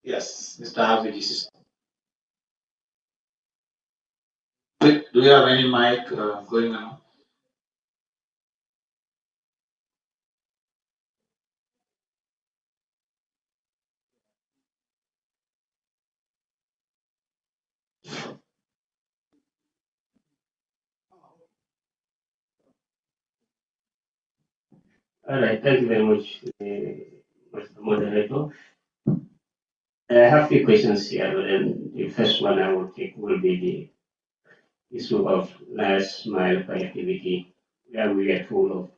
Yes, Mr. Havid, do you have any mic going on? All right, thank you very much, Mr. Moderator. I have few questions here, but then the first one I will take will be the issue of last mile connectivity, where we are full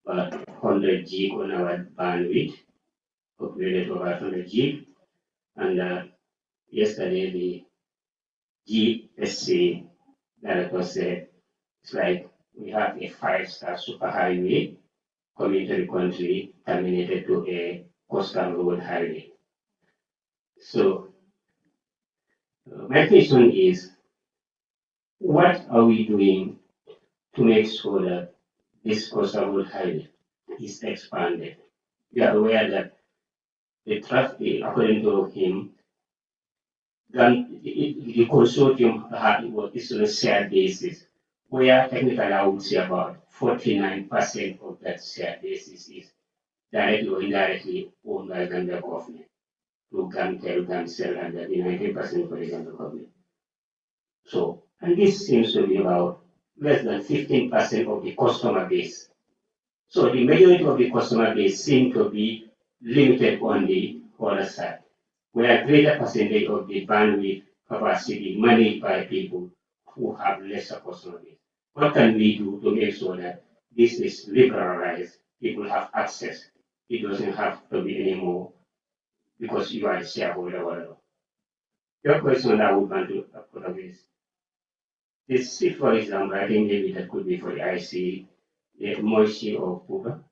of 100 gig on our bandwidth, upgraded over 100 gig, and yesterday the GSC director said it's like we have a five-star superhighway coming to the country terminated to a coastal road highway. So my question is, what are we doing to make sure that this coastal road highway is expanded? We are aware that the traffic, according to him, the consortium is on a shared basis, where technically I would say about 49% of that shared basis is directly or indirectly owned by Gambia government through Gamtel, Gamcell, and the 19% for the Gambia government. So, and this seems to be about less than 15% of the customer base. So the majority of the customer base seem to be limited on the other side, where a greater percentage of the bandwidth capacity managed by people who have lesser customer base. What can we do to make sure that this is liberalized, people have access? It doesn't have to be anymore because you are a shareholder or whatever. Your question I would want to put up is this, for example, I think maybe that could be for the IC, the MOICI or Cuba.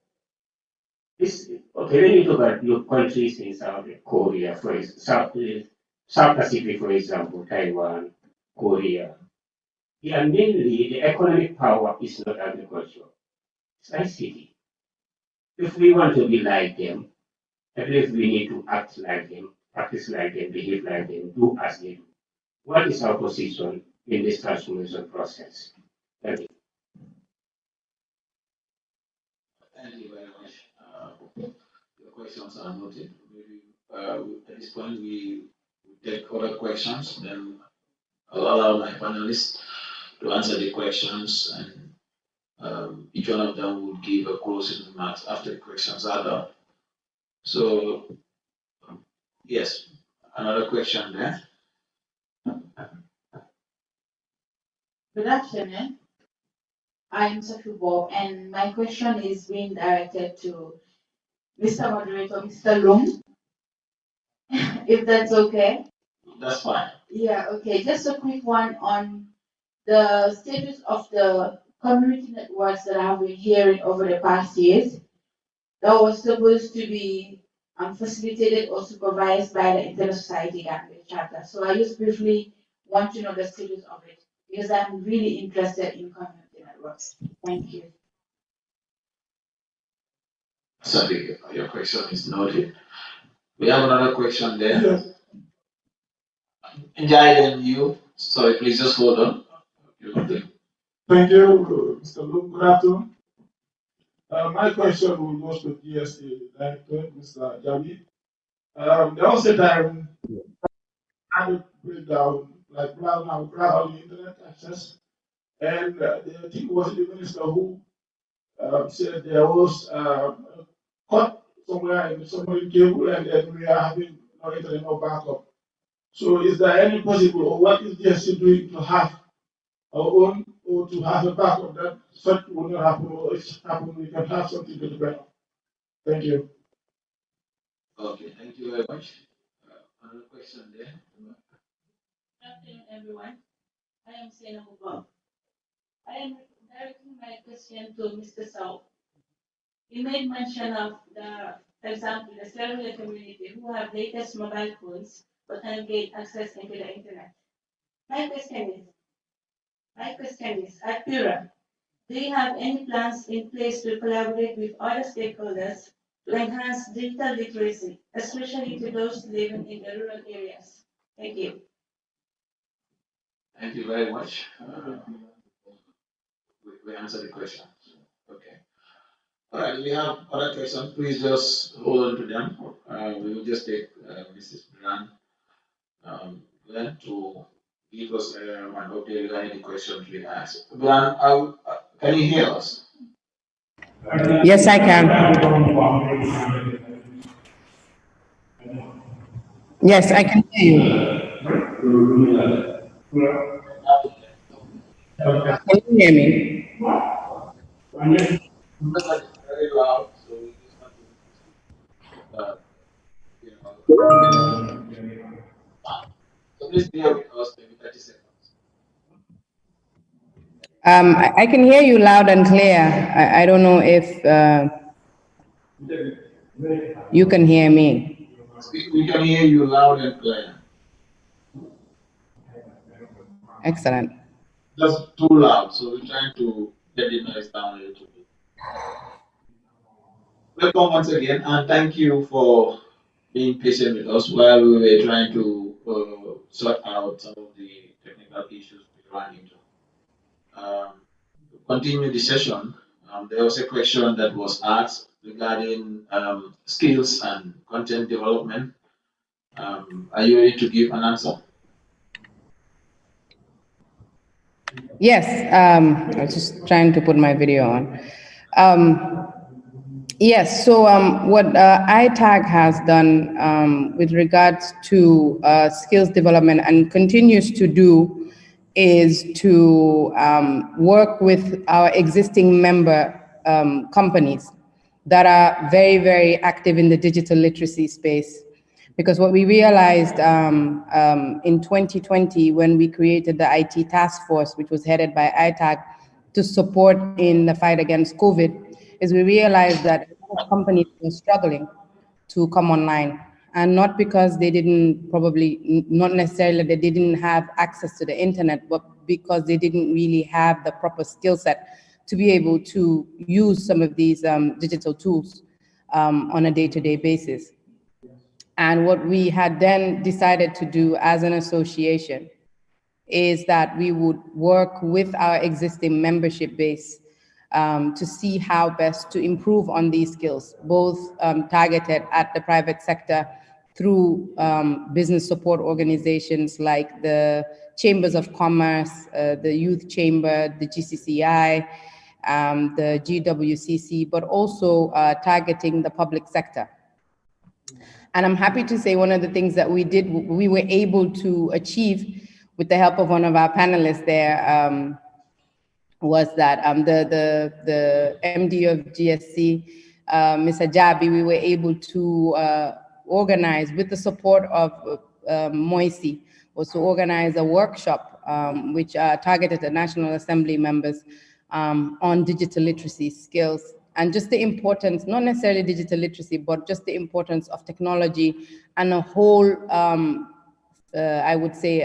This, okay, when you talk about your countries in South Korea, for example, South Pacific, for example, Taiwan, Korea, yeah, mainly the economic power is not agriculture, it's ICT. If we want to be like them, I believe we need to act like them, practice like them, behave like them, do as they do. What is our position in this transformation process? Thank you. Thank you very much. Your questions are noted. Maybe at this point we take other questions, then I'll allow my panelists to answer the questions, and each one of them will give a closing remarks after the questions are done. So, yes, another question there. Good afternoon. I'm Sophie Bob, and my question is being directed to Mr. Moderator, Mr. Lung, if that's okay. That's fine. Yeah, okay. Just a quick one on the status of the community networks that I've been hearing over the past years that was supposed to be facilitated or supervised by the Internet Society Gambia Chapter. So I just briefly want to know the status of it because I'm really interested in community networks. Thank you. Sorry, your question is noted. We have another question there. Yes. Njai, then you. Sorry, please just hold on. Thank you, Mr. Luke. Good afternoon. My question will go to GSA Director, Mr. Javi. There was a time I would break down, like plan how the internet access, and I think it was the minister who said there was a cut somewhere in cable, and then we are having no internet, no backup. So, is there any possible, or what is GSA doing to have our own, or to have a backup that such will not happen, or if it happens, we can have something to depend on? Thank you. Okay, thank you very much. Another question there. Good afternoon, everyone. I am Sena Mubab. I am directing my question to Mr. Sao. He made mention of for example, the cellular community who have latest mobile phones but can gain access into the internet. My question is, at Pura, do you have any plans in place to collaborate with other stakeholders to enhance digital literacy, especially to those living in the rural areas? Thank you. Thank you very much. We answered the question. Okay. All right, we have other questions. Please just hold on to them. We will just take Mrs. Glenn to give us an update regarding the questions we asked. Glenn, can you hear us? Yes, I can. Yes, I can hear you. Can you hear me? It's very loud, so we just want to get so please bear with us maybe 30 seconds. I can hear you loud and clear. I don't know if you can hear me. We can hear you loud and clear. Excellent. Just too loud, so we're trying to get the noise down a little bit. Welcome once again, and thank you for being patient with us while we were trying to sort out some of the technical issues we ran into. To continue the session, there was a question that was asked regarding skills and content development. Are you ready to give an answer? Yes, I was just trying to put my video on. Yes, so what ITAG has done with regards to skills development and continues to do is to work with our existing member companies that are very, very active in the digital literacy space. Because what we realized in 2020, when we created the IT task force, which was headed by ITAG to support in the fight against COVID, is we realized that a lot of companies were struggling to come online, and not because they didn't not necessarily they didn't have access to the internet, but because they didn't really have the proper skill set to be able to use some of these digital tools on a day-to-day basis. And what we had then decided to do as an association is that we would work with our existing membership base to see how best to improve on these skills, both targeted at the private sector through business support organizations like the Chambers of Commerce, the Youth Chamber, the GCCI, the GWCC, but also targeting the public sector. And I'm happy to say one of the things that we were able to achieve with the help of one of our panelists there was that the MD of GSC, Mr. Jabi, we were able to organize with the support of MOICI, was to organize a workshop which targeted the National Assembly members on digital literacy skills. And just the importance, not necessarily digital literacy, but just the importance of technology and a whole, I would say,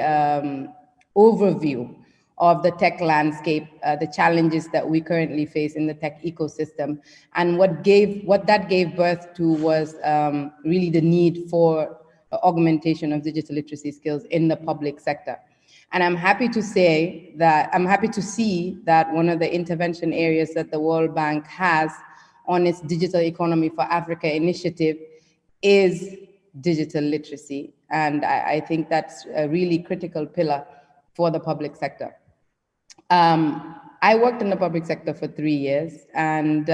overview of the tech landscape, the challenges that we currently face in the tech ecosystem. And what that gave birth to was really the need for augmentation of digital literacy skills in the public sector. And I'm happy to see that one of the intervention areas that the World Bank has on its Digital Economy for Africa initiative is digital literacy. And I think that's a really critical pillar for the public sector. I worked in the public sector for 3 years, and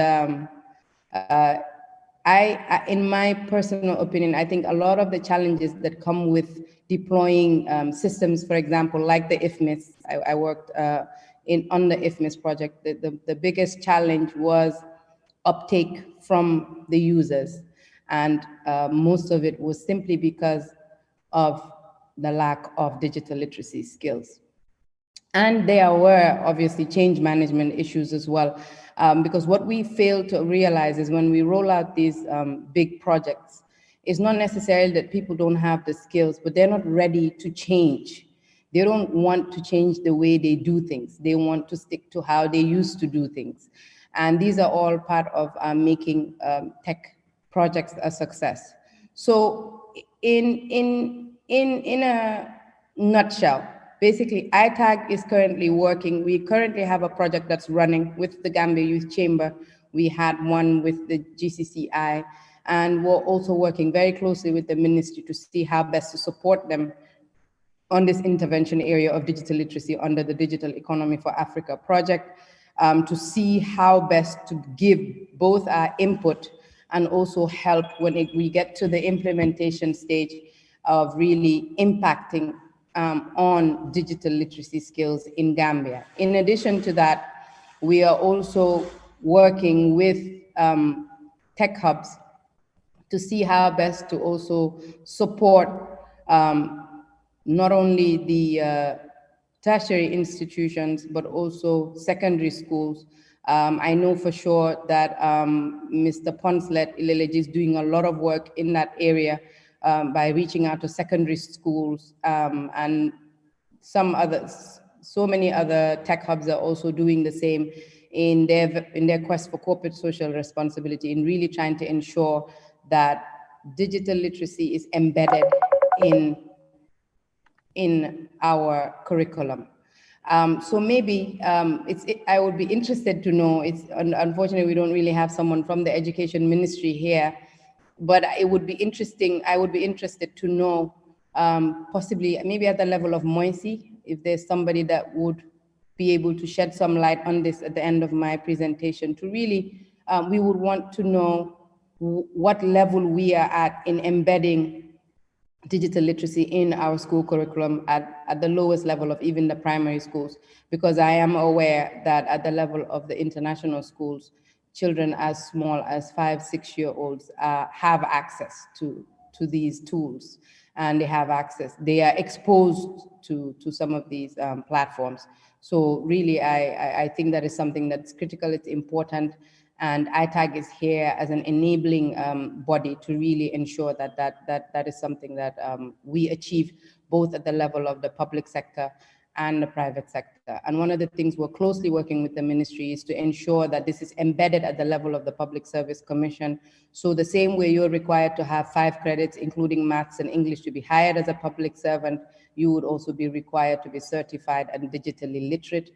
in my personal opinion, I think a lot of the challenges that come with deploying systems, for example, like the IFMIS, I worked on the IFMIS project. The biggest challenge was uptake from the users, and most of it was simply because of the lack of digital literacy skills. And there were obviously change management issues as well, because what we fail to realize is when we roll out these big projects, it's not necessarily that people don't have the skills, but they're not ready to change. They don't want to change the way they do things. They want to stick to how they used to do things. And these are all part of making tech projects a success. So in a nutshell, basically, ITAG is currently working. We currently have a project that's running with the Gambia Youth Chamber. We had one with the GCCI, and we're also working very closely with the ministry to see how best to support them on this intervention area of digital literacy under the Digital Economy for Africa project, to see how best to give both our input and also help when we get to the implementation stage of really impacting on digital literacy skills in Gambia. In addition to that, we are also working with tech hubs to see how best to also support not only the tertiary institutions, but also secondary schools. I know for sure that Mr. Ponslet Ileleji is doing a lot of work in that area by reaching out to secondary schools, and some others, so many other tech hubs are also doing the same in their quest for corporate social responsibility, in really trying to ensure that digital literacy is embedded in our curriculum. So maybe I would be interested to know, unfortunately we don't really have someone from the education ministry here, but it would be interesting, I would be interested to know, possibly maybe at the level of MOICI, if there's somebody that would be able to shed some light on this at the end of my presentation, to really, we would want to know what level we are at in embedding digital literacy in our school curriculum at the lowest level of even the primary schools, because I am aware that at the level of the international schools, children as small as 5-6-year-olds have access to these tools, and they are exposed to some of these platforms. So really, I think that is something that's critical, it's important, and ITAG is here as an enabling body to really ensure that is something that we achieve both at the level of the public sector and the private sector. And one of the things we're closely working with the ministry is to ensure that this is embedded at the level of the Public Service Commission. So the same way you're required to have 5 credits, including maths and English, to be hired as a public servant, you would also be required to be certified and digitally literate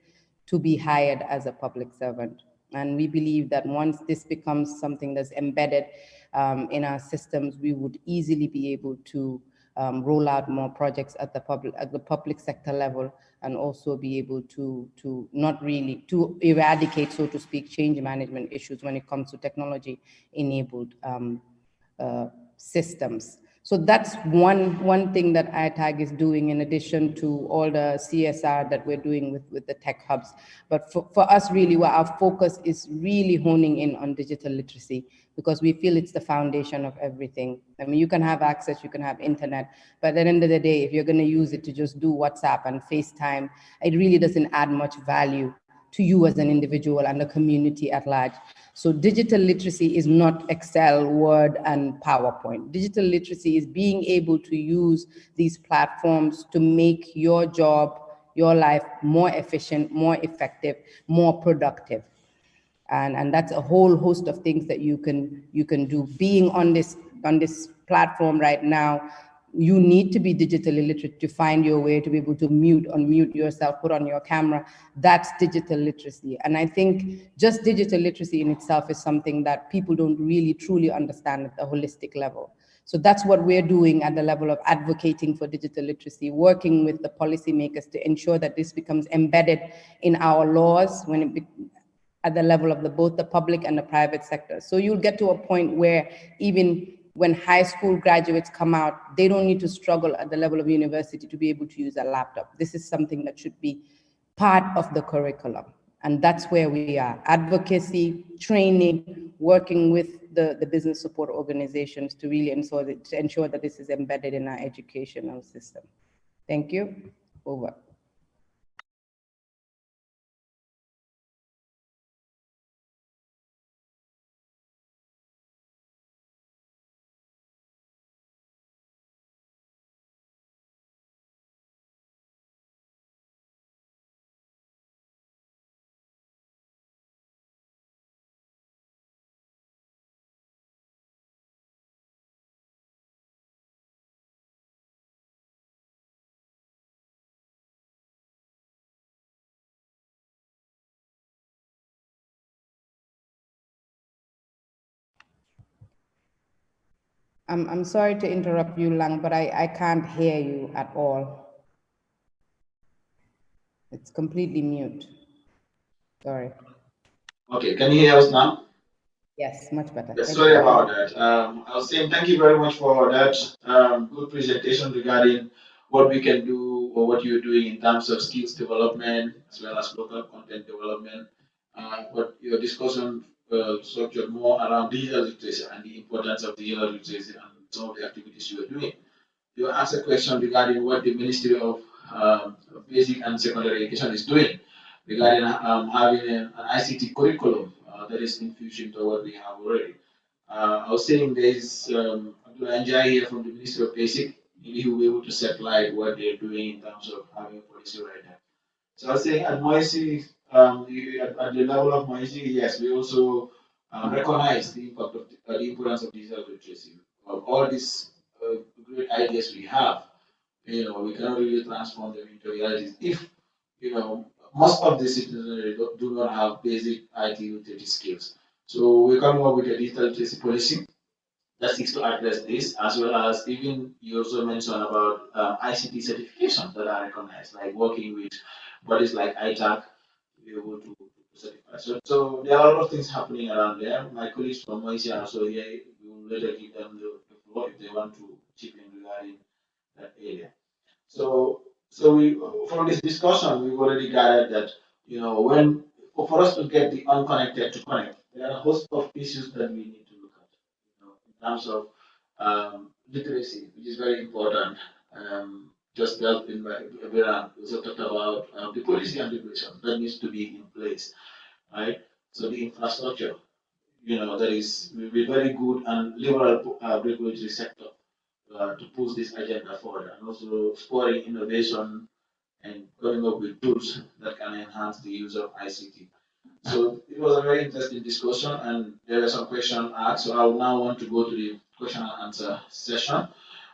to be hired as a public servant. And we believe that once this becomes something that's embedded in our systems, we would easily be able to roll out more projects at the public sector level, and also be able to eradicate, so to speak, change management issues when it comes to technology-enabled systems. So that's one thing that ITAG is doing, in addition to all the CSR that we're doing with the tech hubs. But for us, really, where our focus is really honing in on digital literacy, because we feel it's the foundation of everything. I mean, you can have access, you can have internet, but at the end of the day, if you're going to use it to just do WhatsApp and FaceTime, it really doesn't add much value to you as an individual and the community at large. So digital literacy is not Excel, Word, and PowerPoint. Digital literacy is being able to use these platforms to make your job, your life more efficient, more effective, more productive. And that's a whole host of things that you can do. Being on this platform right now, you need to be digitally literate to find your way, to be able to mute, unmute yourself, put on your camera. That's digital literacy. And I think just digital literacy in itself is something that people don't really truly understand at the holistic level. So that's what we're doing at the level of advocating for digital literacy, working with the policymakers to ensure that this becomes embedded in our laws at the level of both the public and the private sector. So you'll get to a point where even when high school graduates come out, they don't need to struggle at the level of university to be able to use a laptop. This is something that should be part of the curriculum. And that's where we are. Advocacy, training, working with the business support organizations to really ensure that this is embedded in our educational system. Thank you. Over. I'm sorry to interrupt you, Lang, but I can't hear you at all. It's completely mute. Sorry. Okay, can you hear us now? Yes, much better. Yes, Thank sorry you. about that. I was saying thank you very much for that good presentation regarding what we can do or what you're doing in terms of skills development as well as local content development. But your discussion structured more around digital literacy and the importance of digital literacy and some of the activities you are doing. You asked a question regarding what the Ministry of Basic and Secondary Education is doing regarding having an ICT curriculum that is in fusion to what we have already. I was saying there is Abdullah Njai here from the Ministry of Basic. Maybe he will be able to set light what they're doing in terms of having a policy right now. So I was saying at MOICI, at the level of MOICI, yes, we also recognize the impact of the importance of digital literacy. All these great ideas we have, we cannot really transform them into realities if, most of the citizens do not have basic IT literacy skills. So we're coming up with a digital literacy policy that seeks to address this, as well as even you also mentioned about ICT certifications that are recognized, like working with bodies like ITAC to be able to certify. So there are a lot of things happening around there. My colleagues from MOICI are also here. We will later give them the floor if they want to chip in regarding that area. So we from this discussion we've already gathered that when for us to get the unconnected to connect, there are a host of issues that we need to look at. In terms of literacy, which is very important. Just dealt in by Vera also talked about the policy and regulation that needs to be in place, right? So the infrastructure, that is will be very good and liberal regulatory sector to push this agenda forward, and also spurring innovation and coming up with tools that can enhance the use of ICT. So it was a very interesting discussion, and there were some questions asked. So I would now want to go to the question and answer session.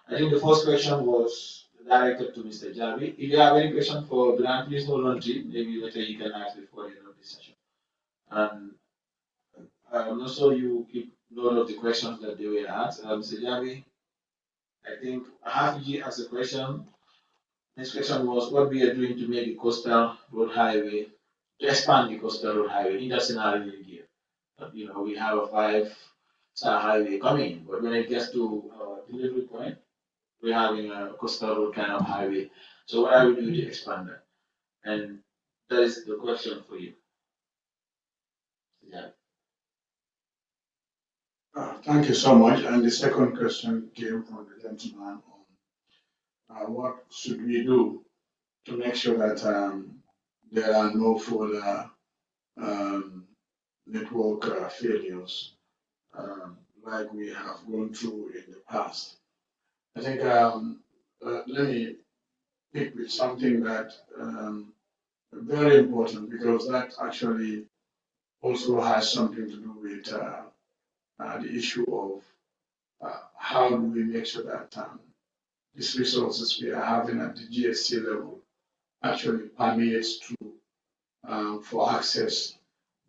I think the first question was directed to Mr. Javi. If you have any question for Grant, please hold on to it. Maybe later you can ask before the end of this session. And also you keep note of the questions that they were asked. Mr. Javi, I think Hafiji asked a question. Next question was what we are doing to make the coastal road highway, to expand the coastal road highway in that scenario here. But, we have a 5-star highway coming, but when it gets to our delivery point, we're having a coastal road kind of highway. So what are we doing to expand that? And that is the question for you. Yeah. Thank you so much. And the second question came from the gentleman on what should we do to make sure that there are no further network failures like we have gone through in the past. I think let me pick with something that very important, because that actually also has something to do with the issue of how do we make sure that these resources we are having at the GSC level actually permeates through for access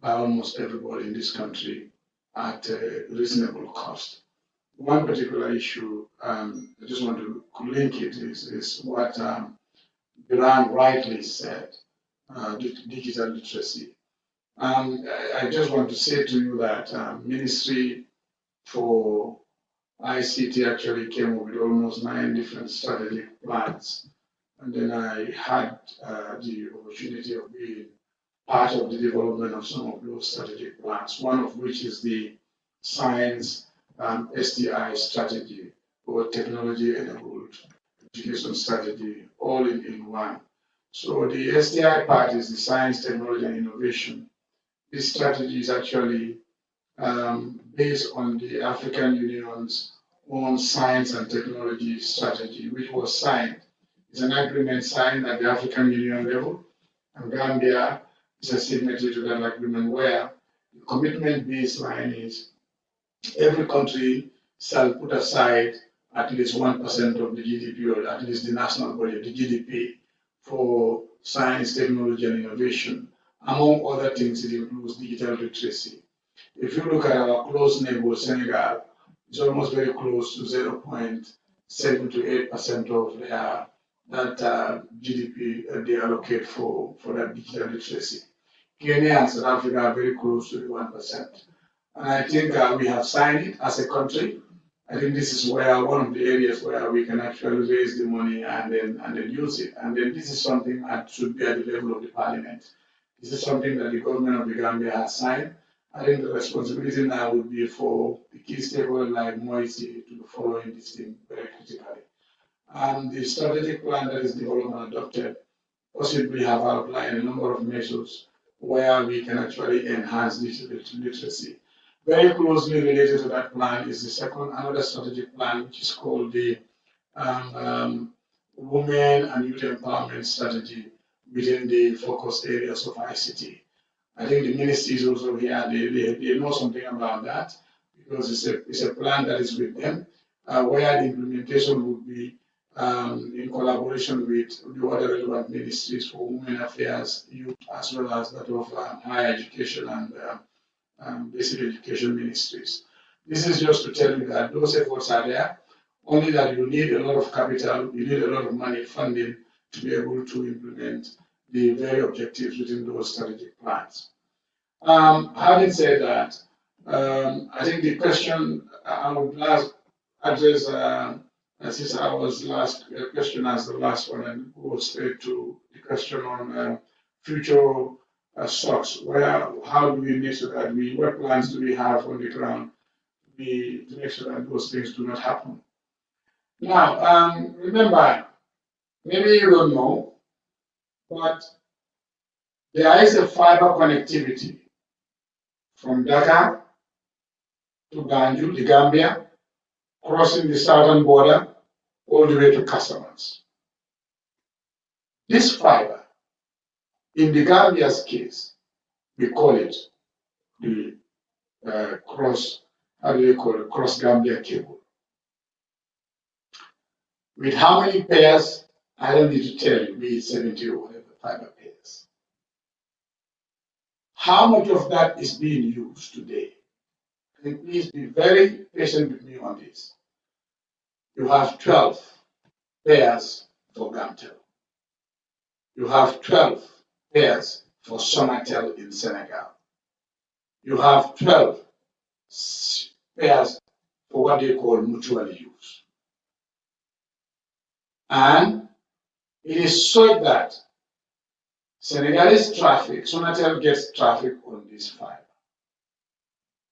by almost everybody in this country at a reasonable cost. One particular issue, I just want to link it, is what Biran rightly said, digital literacy. I just want to say to you that Ministry for ICT actually came up with almost 9 different strategic plans. And then I had the opportunity of being part of the development of some of those strategic plans, one of which is the Science STI strategy, or technology-enabled education strategy, all in one. So the STI part is the science, technology, and innovation. This strategy is actually based on the African Union's own science and technology strategy, which was signed. It's an agreement signed at the African Union level, and Gambia is a signatory to that agreement, where the commitment baseline is every country shall put aside at least 1% of the GDP, or at least the national budget, the GDP, for science, technology, and innovation. Among other things, it includes digital literacy. If you look at our close neighbor, Senegal, It's almost very close to 0.7 to 8% of their that GDP they allocate for that digital literacy. Kenya and South Africa are very close to the 1%. And I think we have signed it as a country. I think this is where one of the areas where we can actually raise the money and then use it. And then this is something that should be at the level of the parliament. This is something that the government of the Gambia has signed. I think the responsibility now would be for the key stakeholders like MOICI to be following this thing very critically. And the strategic plan that is developed and adopted possibly have outlined a number of measures where we can actually enhance digital literacy. Very closely related to that plan is another strategic plan, which is called the Women and Youth Empowerment Strategy within the focus areas of ICT. I think the ministries also here, they know something about that because it's a plan that is with them, where the implementation would be in collaboration with the other relevant ministries for women affairs, youth, as well as that of higher education and basic education ministries. This is just to tell you that those efforts are there, only that you need a lot of capital, you need a lot of money funding to be able to implement the very objectives within those strategic plans. Having said that, I think the question I would last address, since I was last question as the last one, and go straight to the question on future stocks. How do we make sure that what plans do we have on the ground to make sure that those things do not happen? Now, remember, maybe you don't know, but there is a fiber connectivity from Dhaka to Banjul, the Gambia, crossing the southern border all the way to Casamance. This fiber, in the Gambia's case, we call it the cross Gambia cable. With how many pairs, I don't need to tell you, be it 70 or whatever fiber pairs. How much of that is being used today? And please be very patient with me on this. You have 12 pairs for Gamtel. You have 12 pairs for Sonatel in Senegal. You have 12 pairs for what they call mutual use. And it is so that Senegalese traffic, Sonatel gets traffic on this fiber.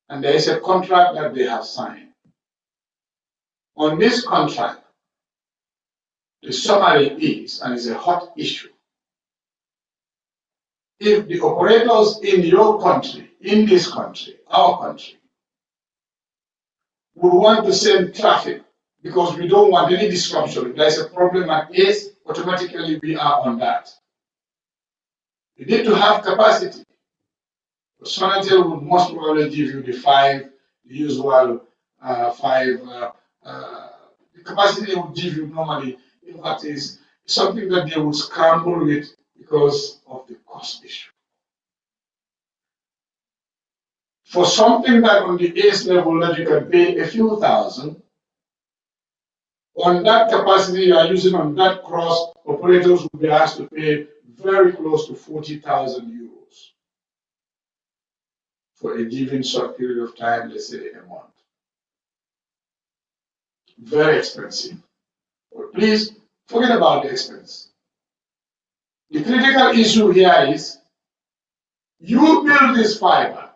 And there is a contract that they have signed. On this contract, the summary is, and it's a hot issue, if the operators in your country, in this country, our country, would want to send traffic because we don't want any disruption, if there's a problem at ACE, automatically we are on that. You need to have capacity. Sonatel would most probably give you the usual five, the capacity they would give you normally, in fact, is something that they would scramble with because of the cost issue. For something that on the ACE level that you can pay a few thousand, on that capacity you are using on that cross, operators will be asked to pay very close to 40,000 euros for a given short period of time, let's say a month. Very expensive. But please forget about the expense. The critical issue here is you build this fiber.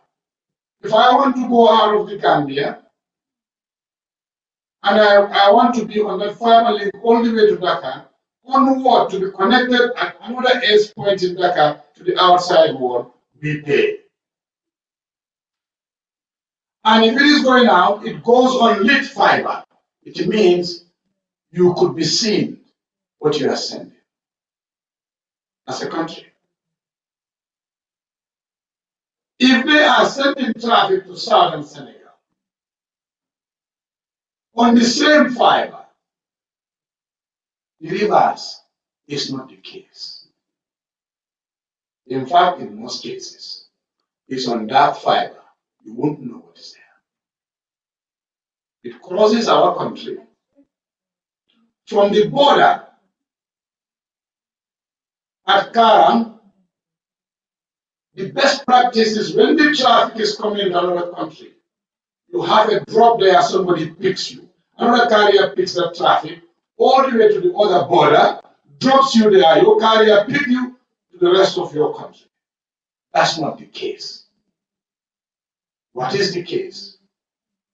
If I want to go out of the Gambia and I want to be on that fiber link all the way to Dhaka, on what? To be connected at another ACE point in Dhaka to the outside world, we pay. And if it is going out, it goes on lit fiber. It means you could be seen what you are sending as a country. If they are sending traffic to southern Senegal on the same fiber, the reverse is not the case. In fact, in most cases, it's on that fiber. You won't know what is there. It crosses our country. From the border at Karam, the best practice is when the traffic is coming into another country, you have a drop there, somebody picks you. Another carrier picks the traffic all the way to the other border, drops you there, your carrier pick you to the rest of your country. That's not the case. What is the case?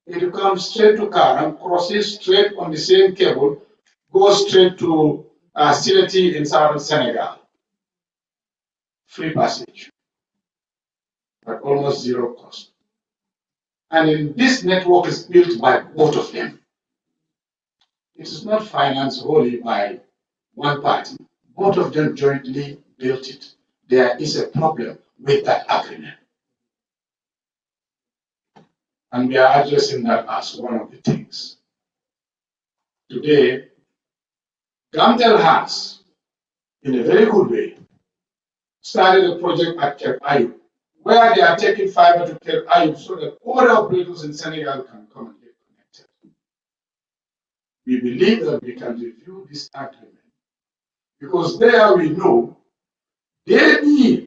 It comes straight to Karam, crosses straight on the same cable, goes straight to CDT in southern Senegal. Free passage, at almost zero cost. And this network is built by both of them. It is not financed wholly by one party. Both of them jointly built it. There is a problem with that agreement. And we are addressing that as one of the things. Today, Gamtel has, in a very good way, started a project at Cape Ayub, where they are taking fiber to Cape Ayub so that all the operators in Senegal can come and get connected. We believe that we can review this agreement because there we know they need.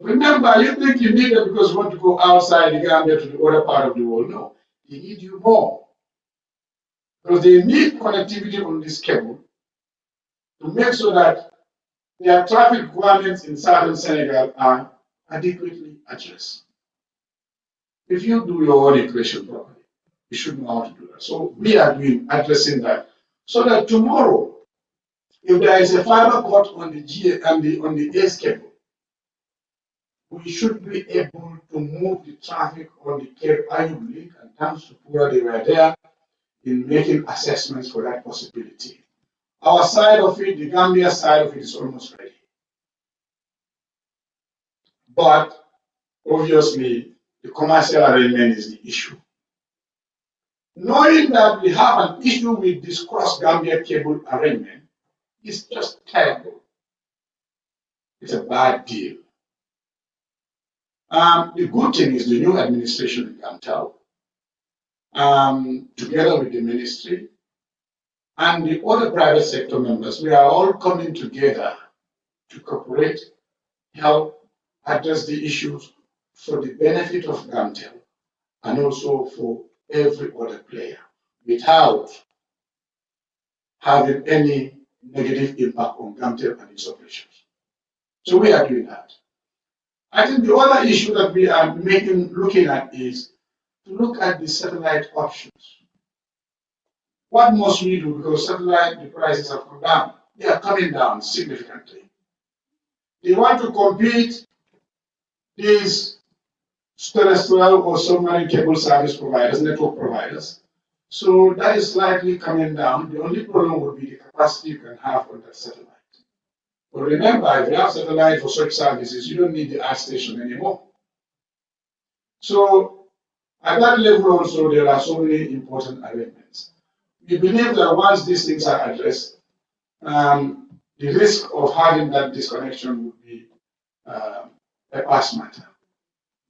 Remember, you think you need them because you want to go outside the Gambia to the other part of the world. No, they need you more. Because they need connectivity on this cable to make sure that their traffic requirements in southern Senegal are adequately addressed. If you do your own equation properly, you should know how to do that. So we are addressing that so that tomorrow, if there is a fiber cut on the ACE cable, we should be able to move the traffic on the Cape Ayub link, and thanks to Pura, they were there in making assessments for that possibility. Our side of it, the Gambia side of it, is almost ready. But obviously, the commercial arrangement is the issue. Knowing that we have an issue with this cross-Gambia cable arrangement is just terrible. It's a bad deal. The good thing is the new administration in Gamtel, together with the ministry and the other private sector members, we are all coming together to cooperate, help address the issues for the benefit of Gamtel and also for every other player without having any negative impact on Gamtel and its operations. So we are doing that. I think the other issue that we are looking at is to look at the satellite options. What must we do? Because satellite, the prices have come down. They are coming down significantly. They want to compete these terrestrial or submarine cable service providers, network providers. So that is slightly coming down. The only problem would be the capacity you can have on that satellite. But remember, if you have satellite for such services, you don't need the earth station anymore. So at that level also, there are so many important arrangements. We believe that once these things are addressed, the risk of having that disconnection would be a past matter.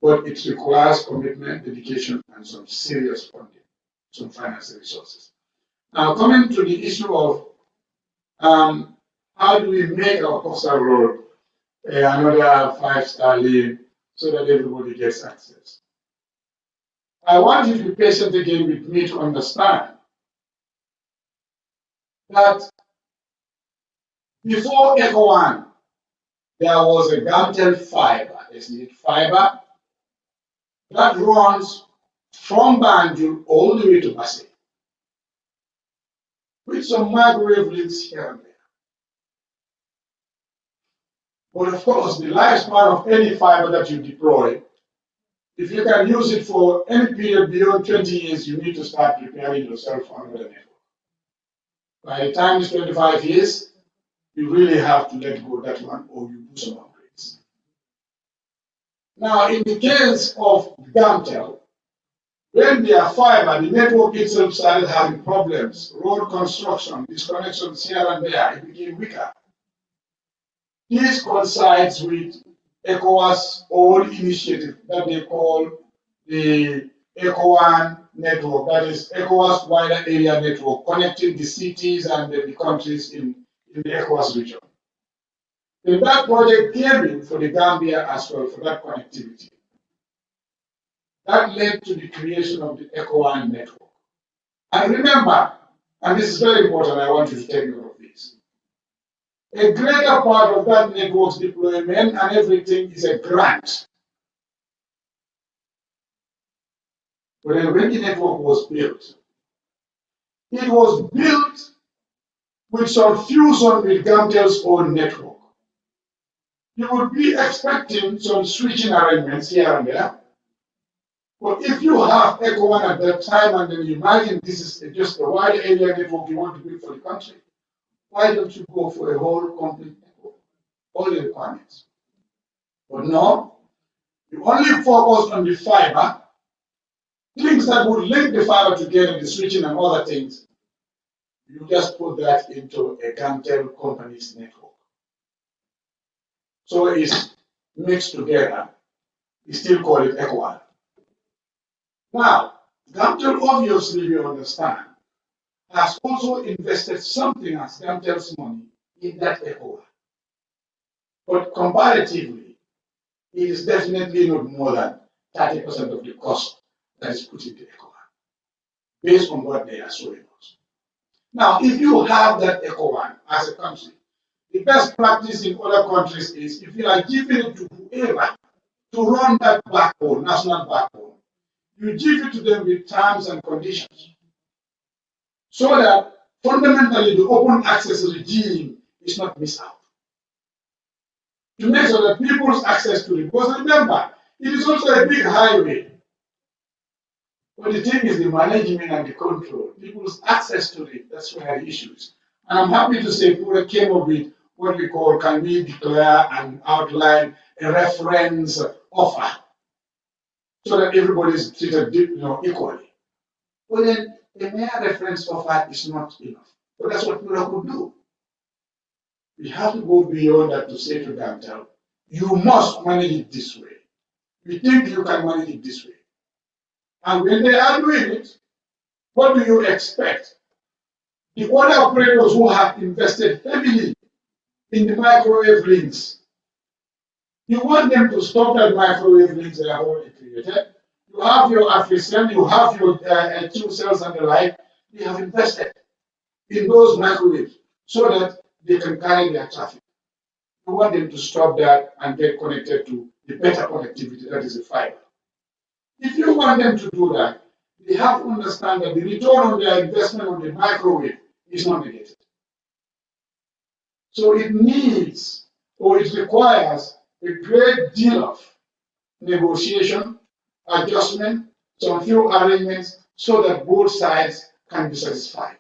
But it requires commitment, dedication, and some serious funding, some financial resources. Now, coming to the issue of how do we make our coastal road another 5-star lane so that everybody gets access? I want you to be patient again with me to understand that before ECO1, there was a Gamtel fiber, SDH fiber, that runs from Banjul all the way to Basse, with some microwave links here and there. But of course, the lifespan of any fiber that you deploy, if you can use it for any period beyond 20 years, you need to start preparing yourself for another network. By the time it's 25 years, you really have to let go of that one or you do some upgrades. Now, in the case of Gamtel, when they are fiber, the network itself started having problems, road construction, disconnections here and there, it became weaker. This coincides with ECOWAS old initiative that they call the ECO1 network, that is ECOWAS wider area network, connecting the cities and the countries in the ECOWAS region. And that project came in for the Gambia as well for that connectivity. That led to the creation of the ECOWAS network. And remember, and this is very important, I want you to take note of this. A greater part of that network's deployment and everything is a grant. But when the network was built, it was built with some fusion with Gamtel's own network. You would be expecting some switching arrangements here and there. But if you have ECO1 at that time and then you imagine this is just a wide area network you want to build for the country, why don't you go for a whole complete network? All the requirements. But no, you only focus on the fiber, things that would link the fiber together, the switching and other things. You just put that into a Gamtel company's network. So it's mixed together. We still call it ECOWAS. Now, Gamtel, obviously, you understand, has also invested something as Gamtel's money in that ECOWAS. But comparatively, it is definitely not more than 30% of the cost that is put into ECOWAS, based on what they are showing us. Now, if you have that ECOWAS as a country, the best practice in other countries is if you are giving it to whoever to run that backbone, national backbone, you give it to them with terms and conditions so that fundamentally the open access regime is not missed out. To make sure that people's access to it, because remember, it is also a big highway. But the thing is the management and the control, people's access to it, that's where the issue is. And I'm happy to say Pura came up with what we call, can we declare and outline a reference offer so that everybody is treated equally. But then a mere reference offer is not enough. But that's what Pura could do. We have to go beyond that to say to Gamtel, you must manage it this way. We think you can manage it this way. And when they are doing it, what do you expect? The other operators who have invested heavily in the microwave links, you want them to stop that microwave links they have already created. You have your African, you have your two cells and the like, they have invested in those microwaves so that they can carry their traffic. You want them to stop that and get connected to the better connectivity, that is the fiber. If you want them to do that, they have to understand that the return on their investment on the microwave is not negated. So it needs, or it requires, a great deal of negotiation, adjustment, some few arrangements, so that both sides can be satisfied.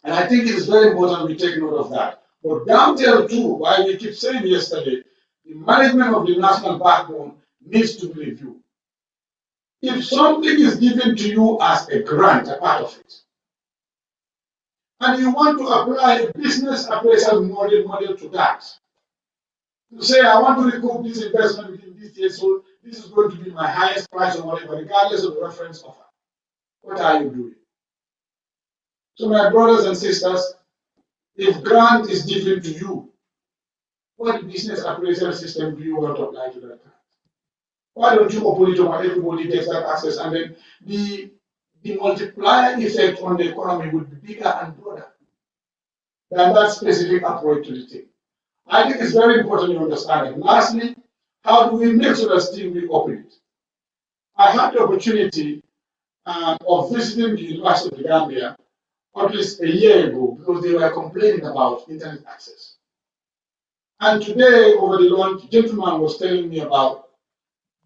And I think it is very important we take note of that. But Gamtel too, while we keep saying yesterday, the management of the national backbone needs to be reviewed. If something is given to you as a grant, a part of it, and you want to apply a business appraisal model to that, to say, I want to recoup this investment within this year, so this is going to be my highest price or whatever, regardless of the reference offer. What are you doing? So my brothers and sisters, if grant is given to you, what business appraisal system do you want to apply to that grant? Why don't you open it up and everybody gets that access, and then the multiplier effect on the economy would be bigger and broader than that specific approach to the thing. I think it's very important you understand it. Lastly, how do we make sure that still we open it? I had the opportunity of visiting the University of the Gambia at least a year ago because they were complaining about internet access. And today, over the lunch, the gentleman was telling me about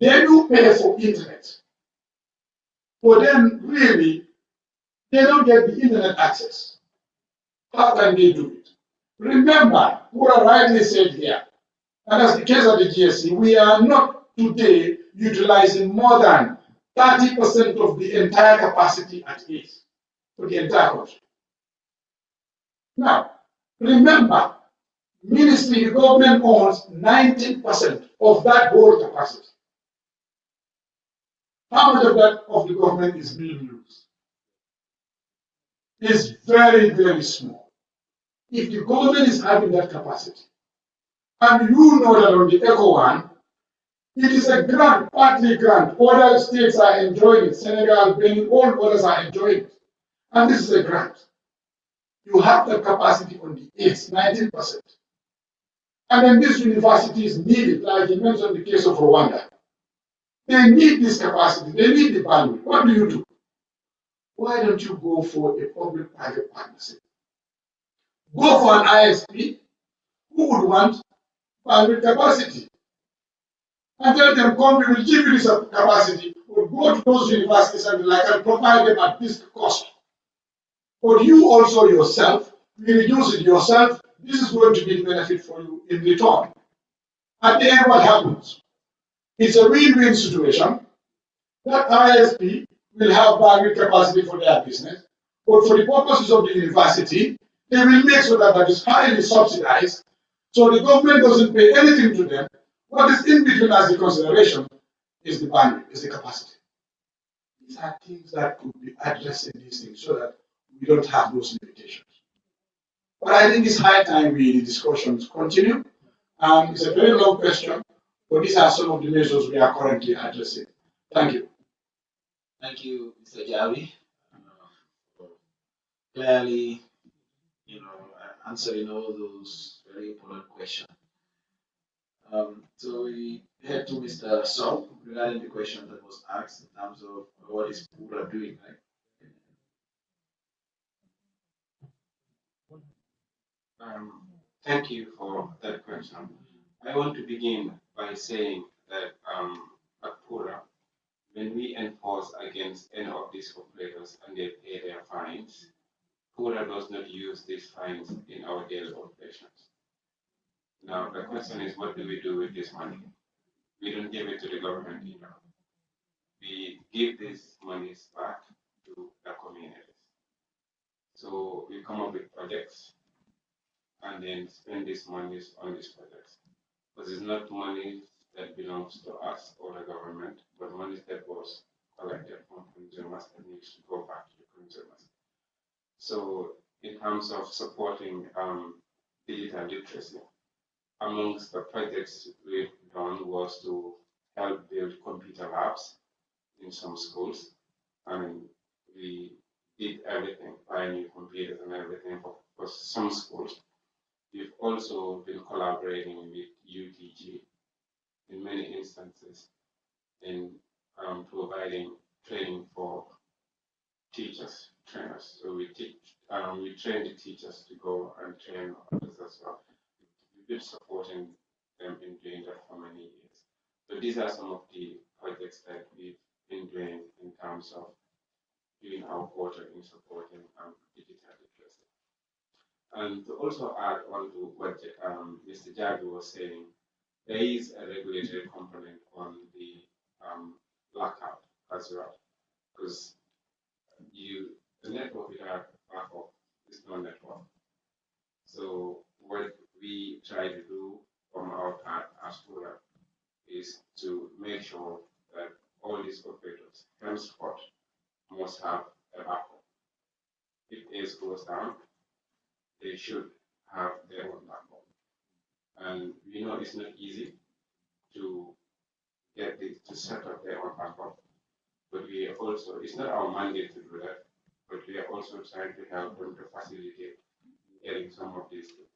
they do pay for internet. But then, really, they don't get the internet access. How can they do it? Remember, Pura rightly said here, and that's the case of the GSC, we are not today utilizing more than 30% of the entire capacity at ease for the entire country. Now, remember, ministry, the government owns 19% of that whole capacity. How much of that of the government is being used? It's very, very small. If the government is having that capacity, and you know that on the ECO one, it is a grant, partly grant. Other states are enjoying it. Senegal, Benin, all others are enjoying it. And this is a grant. You have the capacity on the aids, 19%. And then these universities need it, like you mentioned the case of Rwanda. They need this capacity, they need the bandwidth. What do? Why don't you go for a public-private partnership? Go for an ISP who would want bandwidth capacity. And tell them, come, we will give you this capacity. We'll go to those universities and provide them at this cost. But you also yourself, you reduce it yourself. This is going to be the benefit for you in return. At the end, what happens? It's a win-win situation. That ISP will have bandwidth capacity for their business, but for the purposes of the university, they will make sure that is highly subsidized, so the government doesn't pay anything to them. What is in between as the consideration is the bandwidth, is the capacity. These are things that could be addressed in these things so that we don't have those limitations. But I think it's high time the discussions continue. It's a very long question, but these are some of the measures we are currently addressing. Thank you. Thank you, Mr. Javi. Clearly, answering all those very important questions. So we head to Mr. Saul regarding the question that was asked in terms of what is PURA doing, right? Thank you for that question. I want to begin by saying that at PURA, when we enforce against any of these operators and they pay their fines, PURA does not use these fines in our daily operations. Now, the question is, what do we do with this money? We don't give it to the government either. We give these monies back to the communities. So we come up with projects and then spend these monies on these projects. Because it's not money that belongs to us or the government, but money that was collected from consumers and needs to go back to the consumers. So in terms of supporting digital literacy, amongst the projects we've done was to help build computer labs in some schools. I mean, we did everything, buy new computers and everything for some schools. We've also been collaborating with UTG in many instances in providing training for teachers, trainers. So we train the teachers to go and train others as well. We've been supporting them in doing that for many years. So these are some of the projects that we've been doing in terms of doing our quarter in supporting digital literacy. And to also add on to what Mr. Javi was saying, there is a regulatory component on the blackout as well, because the network without backup is no network. So what we try to do from our part as well is to make sure that all these operators henceforth must have a backup. If ACE goes down, they should have their own backup. And we know it's not easy to get to set up their own backup, but we are also, it's not our mandate to do that, but we are also trying to help them to facilitate getting some of these things.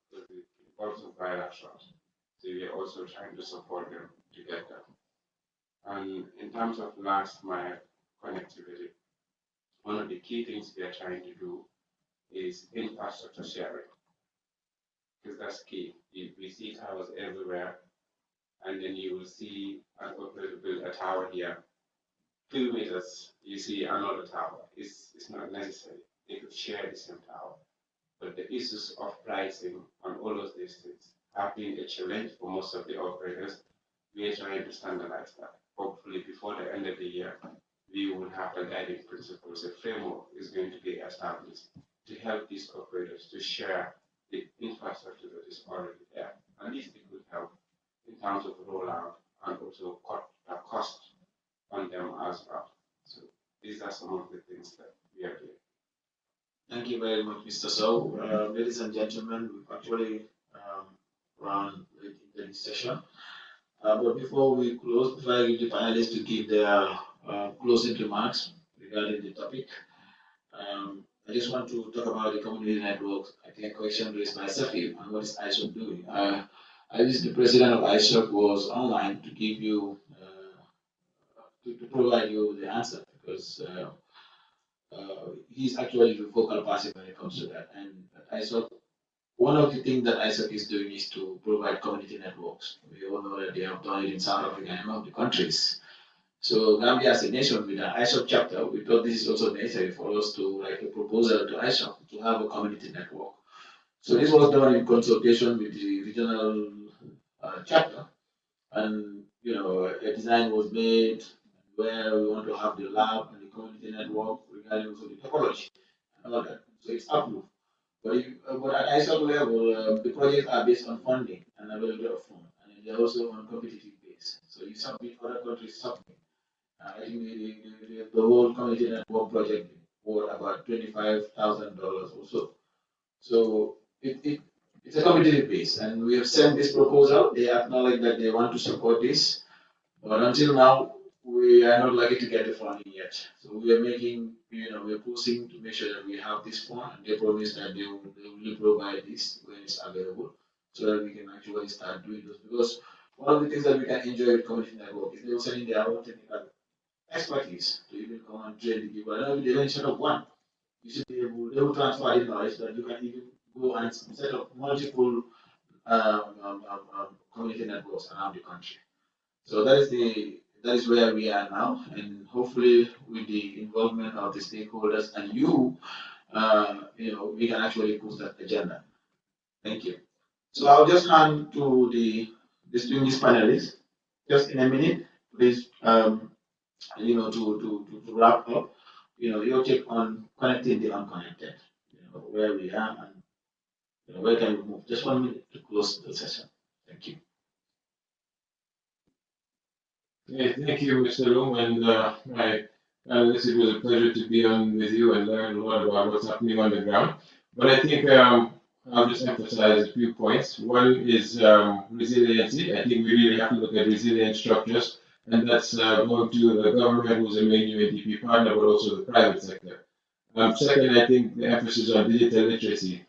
Because it involves bilateral. So we are also trying to support them to get that. And in terms of last mile connectivity, one of the key things we are trying to do is infrastructure sharing. Because that's key. We see towers everywhere, and then you will see an operator build a tower here. 2 meters, you see another tower. It's not necessary. They could share the same tower. But the issues of pricing on all of these things have been a challenge for most of the operators. We are trying to standardize that. Hopefully, before the end of the year, we will have the guiding principles. A framework is going to be established to help these operators to share the infrastructure that is already there. At least it would help in terms of rollout and also cut the cost on them as much, Mr. So. Ladies and gentlemen, we've actually run late into this session. But before we close, before I give the panelists to give their closing remarks regarding the topic, I just want to talk about the community networks. I think a question raised by Safi and what is ISOC doing. I wish the president of ISOC was online to give you, to provide you the answer because he's actually the focal person when it comes to that. And at ISOC, one of the things that ISOC is doing is to provide community networks. We all know that they have done it in South Africa and among the countries. So Gambia as a nation with an ISOC chapter, we thought this is also necessary for us to write a proposal to ISOC to have a community network. So this was done in consultation with the regional chapter, and a design was made where we want to have the lab and the community network regarding also the topology and all that. So it's approved. But at ISOC level, the projects are based on funding and availability of funds, and they're also on competitive base. So you submit, other countries submit. I think the whole community network project worth about $25,000 or so. So it's a competitive base, and we have sent this proposal. They acknowledge that they want to support this, but until now, we are not likely to get the funding yet. So we are making, we're pushing to make sure that we have this fund, and they promise that they will provide this when it's available, so that we can actually start doing this. Because one of the things that we can enjoy with community network is they will send in their own technical expertise to even come and train the people. I know they don't set up one. You should be able, they will transfer the knowledge that you can even go and set up multiple community networks around the country. So that is where we are now, and hopefully with the involvement of the stakeholders and you, we can actually push that agenda. Thank you. So I'll just hand to the distinguished panelists just in a minute, please. To wrap up, your take on connecting the unconnected, where we are and where can we move. Just 1 minute to close the session. Thank you. Yeah, thank you, Mr. Loom, and it was a pleasure to be on with you and learn a lot about what's happening on the ground. But I think I'll just emphasize a few points. One is resiliency. I think we really have to look at resilient structures, and that's going to the government, who's a main UNDP partner, but also the private sector. Second, I think the emphasis on digital literacy.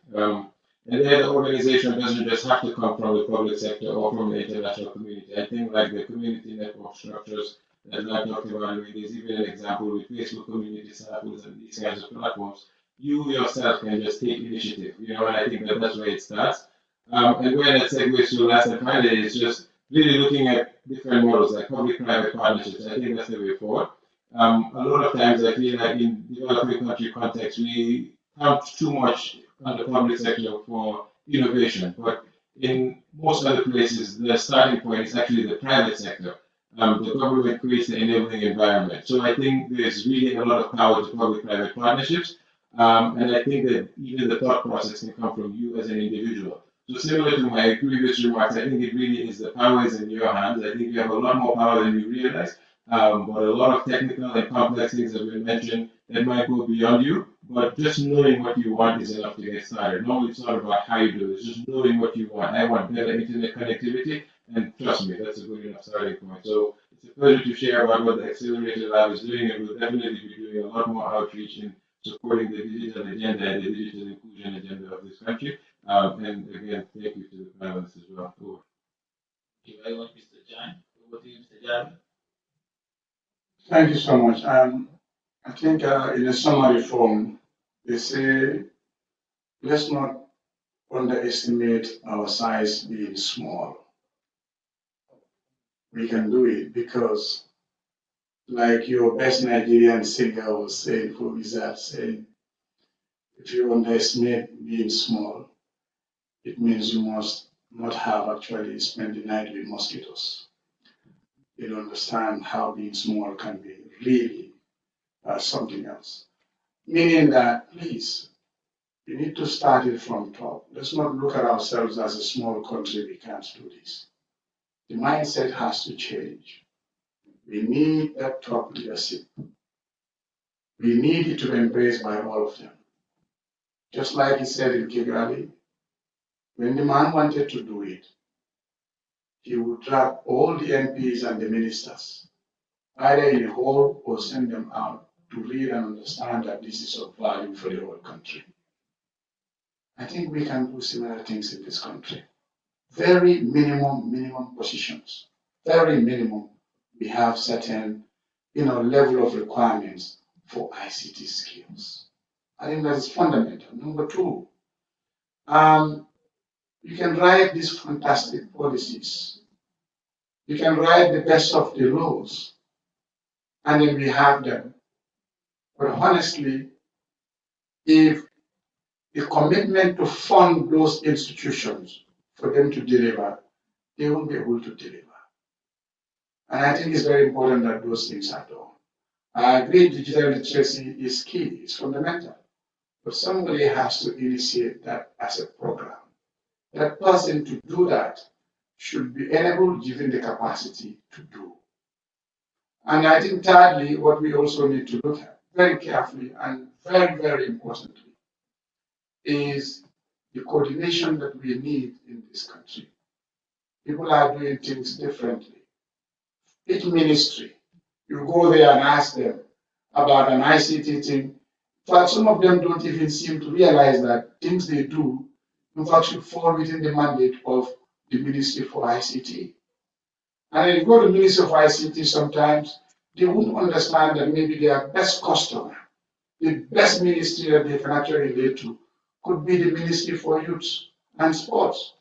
And then the organization doesn't just have to come from the public sector or from the international community. I think like the community network structures that I talked about, I mean, there's even an example with Facebook community circles and these kinds of platforms. You yourself can just take initiative, and I think that that's where it starts. And where that segues to last and finally is just really looking at different models like public-private partnerships. I think that's the way forward. A lot of times I feel like in developing country context, we count too much on the public sector for innovation, but in most other places, the starting point is actually the private sector. The government creates the enabling environment. So I think there's really a lot of power to public-private partnerships, and I think that even the thought process can come from you as an individual. So similar to my previous remarks, I think it really is the power is in your hands. I think you have a lot more power than you realize, but a lot of technical and complex things have been mentioned that might go beyond you, but just knowing what you want is enough to get started. No, it's not about how you do it, it's just knowing what you want. I want better internet connectivity, and trust me, that's a good enough starting point. So it's a pleasure to share about what the Accelerator Lab is doing, and we'll definitely be doing a lot more outreach in supporting the digital agenda and the digital inclusion agenda of this country. And again, thank you to the panelists as well. Thank you very much, Mr. Jan. Over to you, Mr. Jan. Thank you so much. I think in a summary form, they say, let's not underestimate our size being small. We can do it because, like your best Nigerian singer was saying, for Wizard saying, if you underestimate being small, it means you must not have actually spent the night with mosquitoes. You don't understand how being small can be really something else. Meaning that, please, we need to start it from top. Let's not look at ourselves as a small country, we can't do this. The mindset has to change. We need that top leadership. We need it to be embraced by all of them. Just like he said in Kigali, when the man wanted to do it, he would drag all the MPs and the ministers, either in a hall or send them out to read and understand that this is of value for the whole country. I think we can do similar things in this country. Very minimum positions. Very minimum. We have certain, level of requirements for ICT skills. I think that is fundamental. Number two, you can write these fantastic policies. You can write the best of the laws, and then we have them. But honestly, if the commitment to fund those institutions for them to deliver, they won't be able to deliver. And I think it's very important that those things are done. I agree digital literacy is key, it's fundamental. But somebody has to initiate that as a program. That person to do that should be enabled, given the capacity to do. And I think thirdly, what we also need to look at very carefully and very, very importantly is the coordination that we need in this country. People are doing things differently. Each ministry, you go there and ask them about an ICT thing. In fact, some of them don't even seem to realize that things they do, in fact, should fall within the mandate of the Ministry for ICT. And then you go to the Ministry of ICT, sometimes they won't understand that maybe their best customer, the best ministry that they can actually relate to, could be the Ministry for Youth and Sports.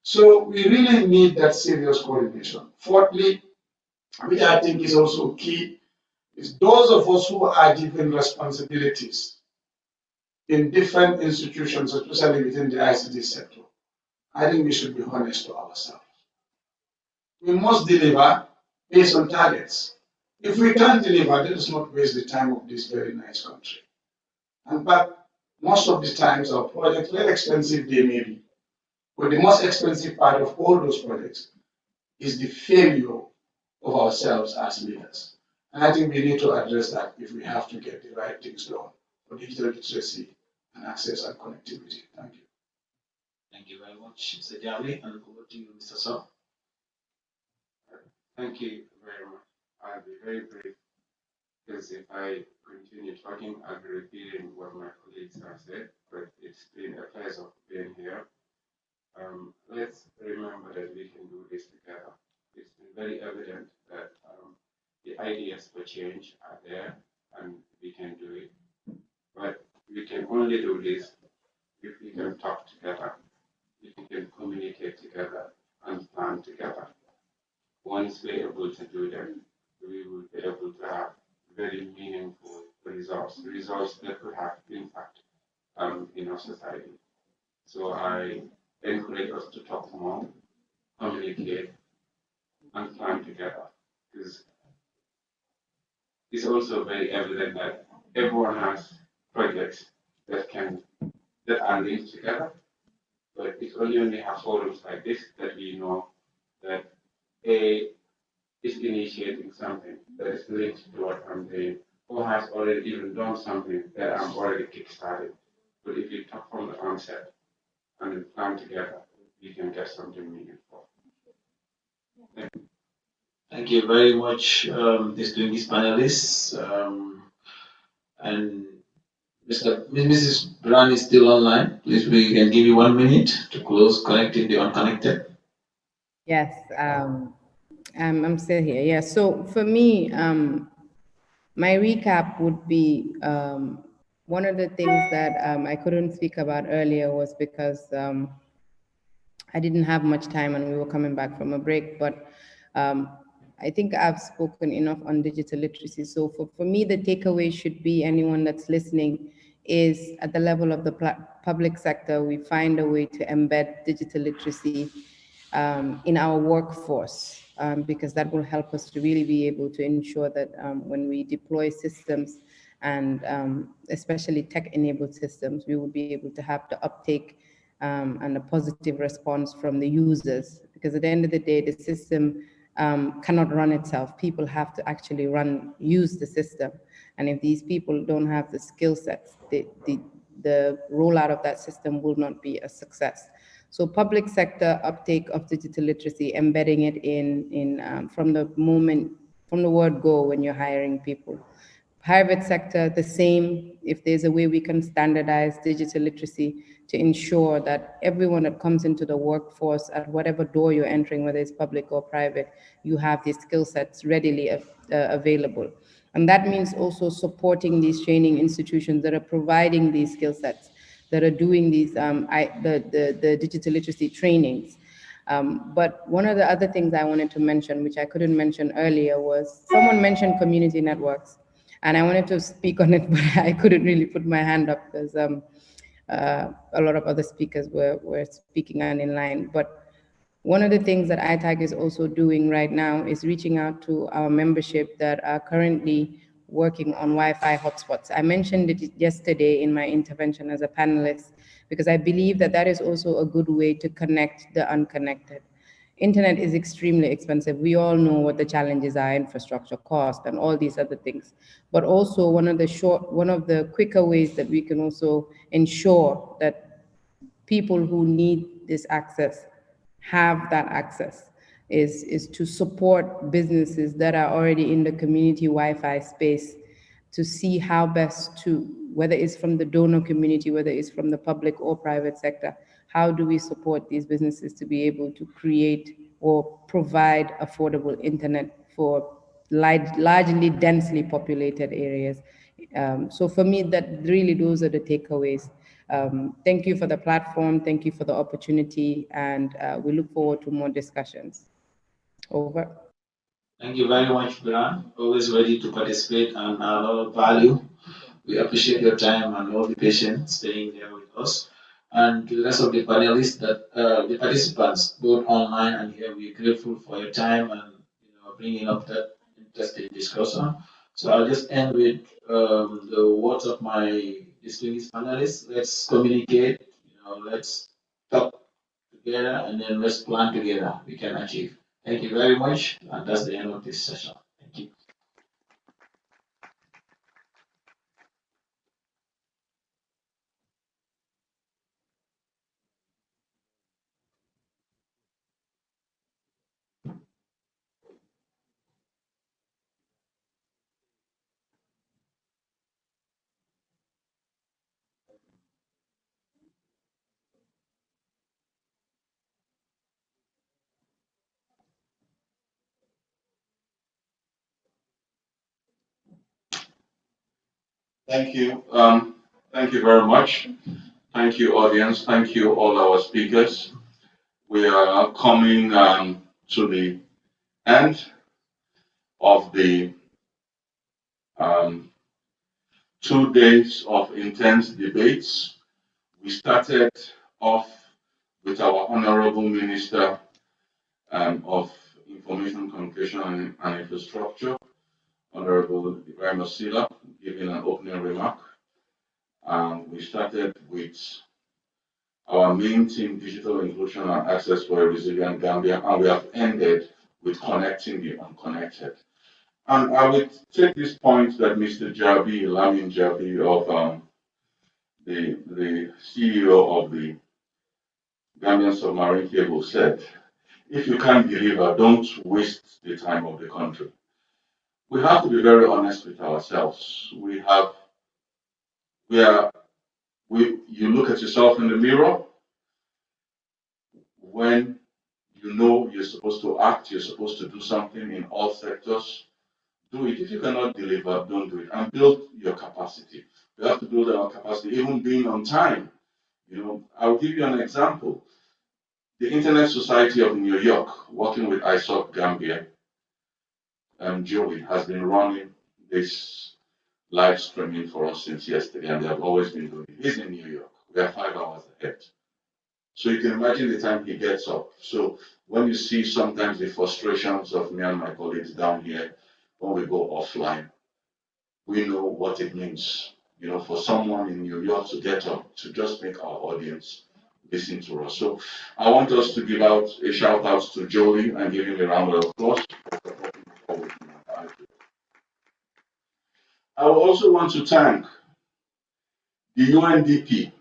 So we really need that serious coordination. Fourthly, which I think is also key, is those of us who are given responsibilities in different institutions, especially within the ICT sector. I think we should be honest to ourselves. We must deliver based on targets. If we can't deliver, let us not waste the time of this very nice country. But most of the times our projects, very expensive they may be, but the most expensive part of all those projects is the failure of ourselves as leaders. And I think we need to address that if we have to get the right things done for digital literacy and access and connectivity. Thank you. Thank you very much, Mr. Jami, and over to you, Mr. Saw. Thank you very much. I'll be very brief, because if I continue talking, I'll be repeating what my colleagues have said, but it's been a pleasure being here. Let's remember that we can do this together. It's been very evident that the ideas for change are there, and we can do it. But we can only do this if we can talk together, if we can communicate together and plan together. Once we're able to do that, we will be able to have very meaningful results that could have impact in our society. So I encourage us to talk more, communicate, and plan together, because it's also very evident that everyone has projects that are linked together, but it's only when we have forums like this that we know that A is initiating something that is linked to what I'm doing, or has already even done something that I'm already kickstarted. But if you talk from the onset and then plan together, we can get something meaningful. Thank you. Thank you very much, distinguished panelists. And Mrs. Brown is still online. Please, we can give you 1 minute to close connecting the unconnected. Yes, I'm still here. Yeah, so for me, my recap would be one of the things that I couldn't speak about earlier was because I didn't have much time and we were coming back from a break, but I think I've spoken enough on digital literacy. So for me, the takeaway should be anyone that's listening is at the level of the public sector, we find a way to embed digital literacy in our workforce, because that will help us to really be able to ensure that when we deploy systems and especially tech-enabled systems, we will be able to have the uptake and a positive response from the users. Because at the end of the day, the system cannot run itself. People have to actually use the system. And if these people don't have the skill sets, the the rollout of that system will not be a success. So public sector uptake of digital literacy, embedding it in from the word go when you're hiring people. Private sector, the same. If there's a way we can standardize digital literacy to ensure that everyone that comes into the workforce at whatever door you're entering, whether it's public or private, you have these skill sets readily available. And that means also supporting these training institutions that are providing these skill sets, that are doing these the digital literacy trainings. But one of the other things I wanted to mention, which I couldn't mention earlier, was someone mentioned community networks. And I wanted to speak on it, but I couldn't really put my hand up because a lot of other speakers were speaking on in line. But one of the things that ITAG is also doing right now is reaching out to our membership that are currently working on Wi-Fi hotspots. I mentioned it yesterday in my intervention as a panelist, because I believe that that is also a good way to connect the unconnected. Internet is extremely expensive. We all know what the challenges are, infrastructure cost and all these other things. But also one of the quicker ways that we can also ensure that people who need this access have that access is to support businesses that are already in the community Wi-Fi space, to see how best to, whether it's from the donor community, whether it's from the public or private sector, how do we support these businesses to be able to create or provide affordable internet for largely densely populated areas. So for me, that really those are the takeaways. Thank you for the platform. Thank you for the opportunity. And we look forward to more discussions. Over. Thank you very much, Brian. Always ready to participate and add a lot of value. We appreciate your time and all the patience staying there with us. And to the rest of the panelists, the participants, both online and here, we're grateful for your time and bringing up that interesting discussion. So I'll just end with the words of my distinguished panelists. Let's communicate. Let's talk together, and then let's plan together. We can achieve. Thank you very much, and that's the end of this session. Thank you. Thank you. Thank you very much. Thank you, audience. Thank you, all our speakers. We are coming to the end of the 2 days of intense debates. We started off with our Honorable Minister of Information, Communication and Infrastructure, Honorable Ibrahim Asila, giving an opening remark. We started with our main team, Digital Inclusion and Access for a Resilient Gambia, and we have ended with connecting the unconnected. And I would take this point that Mr. Jabi, Lamin Jabi, of the CEO of the Gambian Submarine Cable said, if you can't deliver, don't waste the time of the country. We have to be very honest with ourselves. You look at yourself in the mirror. When you know you're supposed to act, you're supposed to do something in all sectors, do it. If you cannot deliver, don't do it. And build your capacity. We have to build our capacity, even being on time. I'll give you an example. The Internet Society of New York, working with ISOP Gambia, Joey has been running this live streaming for us since yesterday, and they have always been doing it. He's in New York. We are 5 hours ahead. So you can imagine the time he gets up. So when you see sometimes the frustrations of me and my colleagues down here, when we go offline, we know what it means, for someone in New York to get up, to just make our audience listen to us. So I want us to give out a shout out to Jolie and give him a round of applause. I also want to thank The UNDP,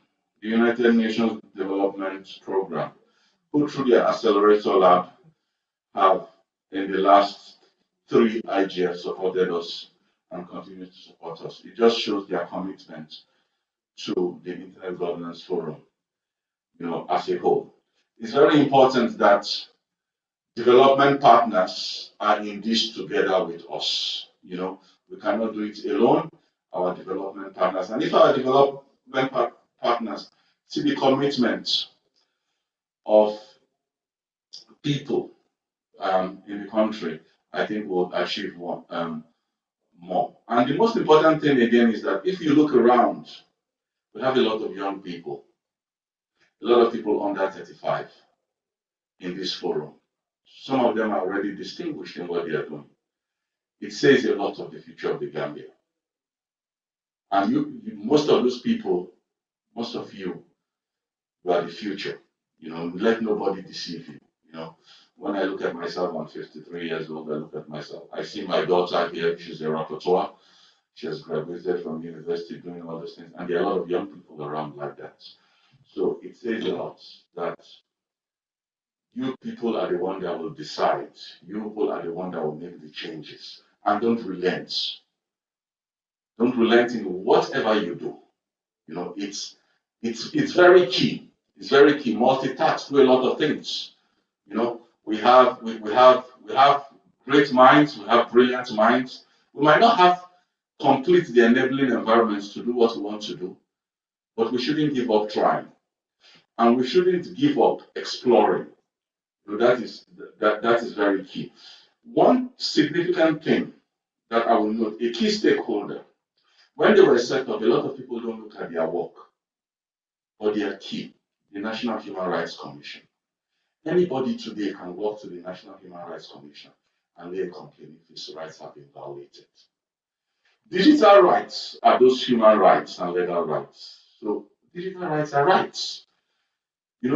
the United Nations Development Program, who through their accelerator lab have in the last 3 IGF supported us and continue to support us. It just shows their commitment to the Internet Governance Forum, as a whole. It's very important that development partners are in this together with us. We cannot do it alone, our development partners. And if our development partners see the commitment of people in the country, I think we'll achieve more. And the most important thing again is that if you look around, we have a lot of young people, a lot of people under 35 in this forum. Some of them are already distinguished in what they are doing. It says a lot of the future of the Gambia. And most of those people, most of you are the future. Let nobody deceive you. When I look at myself, I'm 53 years old, I look at myself. I see my daughter here, she's a rapporteur. She has graduated from university doing all those things. And there are a lot of young people around like that. So it says a lot that you people are the one that will decide. You people are the one that will make the changes. And don't relent. Don't relent in whatever you do. It's very key. It's very key. Multitask, do a lot of things. We have great minds. We have brilliant minds. We might not have complete the enabling environments to do what we want to do, but we shouldn't give up trying, and we shouldn't give up exploring. That is very key. One significant thing that I will note: a key stakeholder. When they were set up, a lot of people don't look at their work, but they are key. The National Human Rights Commission. Anybody today can walk to the National Human Rights Commission and lay a complaint if his rights have been violated. Digital rights are those human rights and legal rights. So digital rights are rights.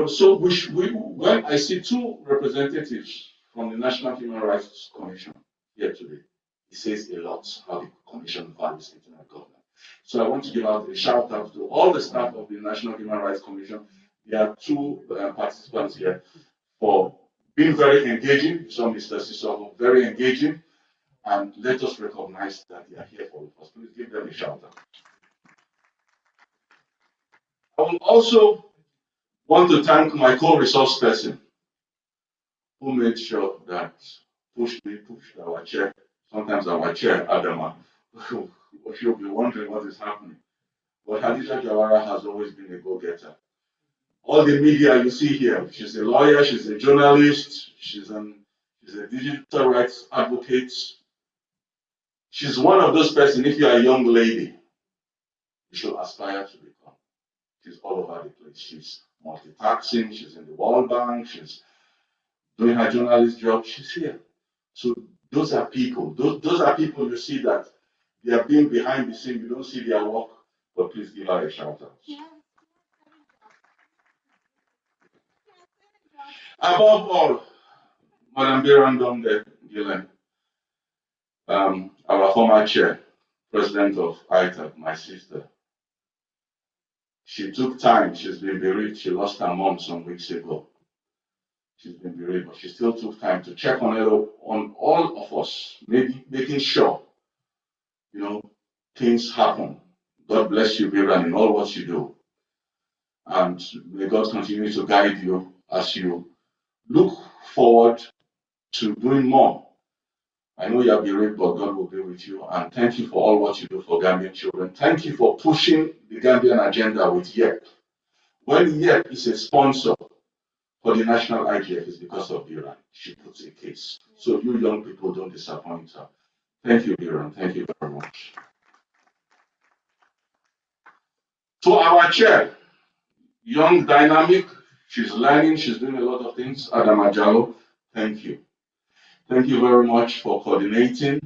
So when I see 2 representatives from the National Human Rights Commission here today, it says a lot how the Commission values internet governance. So I want to give out a shout out to all the staff of the National Human Rights Commission. There are 2 participants here for being very engaging. So Mr. Sissoko, very engaging. And let us recognize that they are here for us. Please give them a shout out. I will also want to thank my co-resource person who made sure that pushed our chair. Sometimes our chair, Adama, she'll be wondering what is happening. But Hadija Jawara has always been a go-getter. All the media you see here, she's a lawyer, she's a journalist, she's a digital rights advocate. She's one of those persons, if you're a young lady, you should aspire to become. She's all over the place. She's multitasking, she's in the World Bank, she's doing her journalist job, she's here. So those are people. Those are people you see that they are being behind the scene. You don't see their work, but please give her a shout out. Above all, Madam Birandong Gillen, our former chair, president of ITAC, my sister, she took time. She's been bereaved. She lost her mom some weeks ago. She's been bereaved, but she still took time to check on all of us, maybe making sure, things happen. God bless you, Biran, in all what you do. And may God continue to guide you as you look forward to doing more. I know you are bereaved, but God will be with you. And thank you for all what you do for Gambian children. Thank you for pushing the Gambian agenda with YEP. When YEP is a sponsor for the national IGF, it's because of Biran. She puts a case. So you young people don't disappoint her. Thank you, Biran. Thank you very much. To our chair, young, dynamic, she's learning, she's doing a lot of things. Adama Jallo, thank you. Thank you very much for coordinating,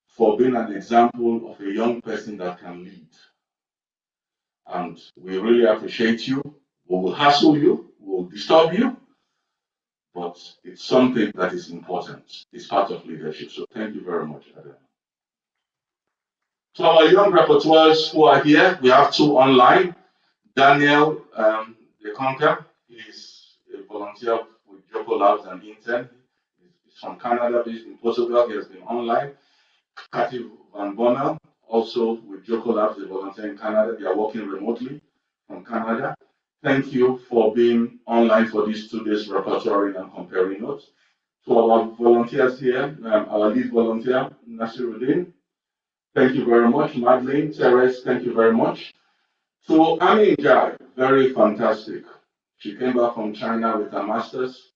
for being an example of a young person that can lead. And we really appreciate you. We will hassle you, we will disturb you, but it's something that is important. It's part of leadership. So thank you very much, Adam. To our young rapporteurs who are here, we have two online. Daniel De Conca, he's a volunteer with Joko Labs and Intern. He's from Canada, based in Portugal. He has been online. Cathy Van Bommel, also with Joko Labs, a volunteer in Canada. They are working remotely from Canada. Thank you for being online for these 2 days repertory and comparing notes. To our volunteers here, our lead volunteer, Nasiruddin, thank you very much. Madeleine, Teres, thank you very much. So Ami Njai, very fantastic. She came back from China with her master's,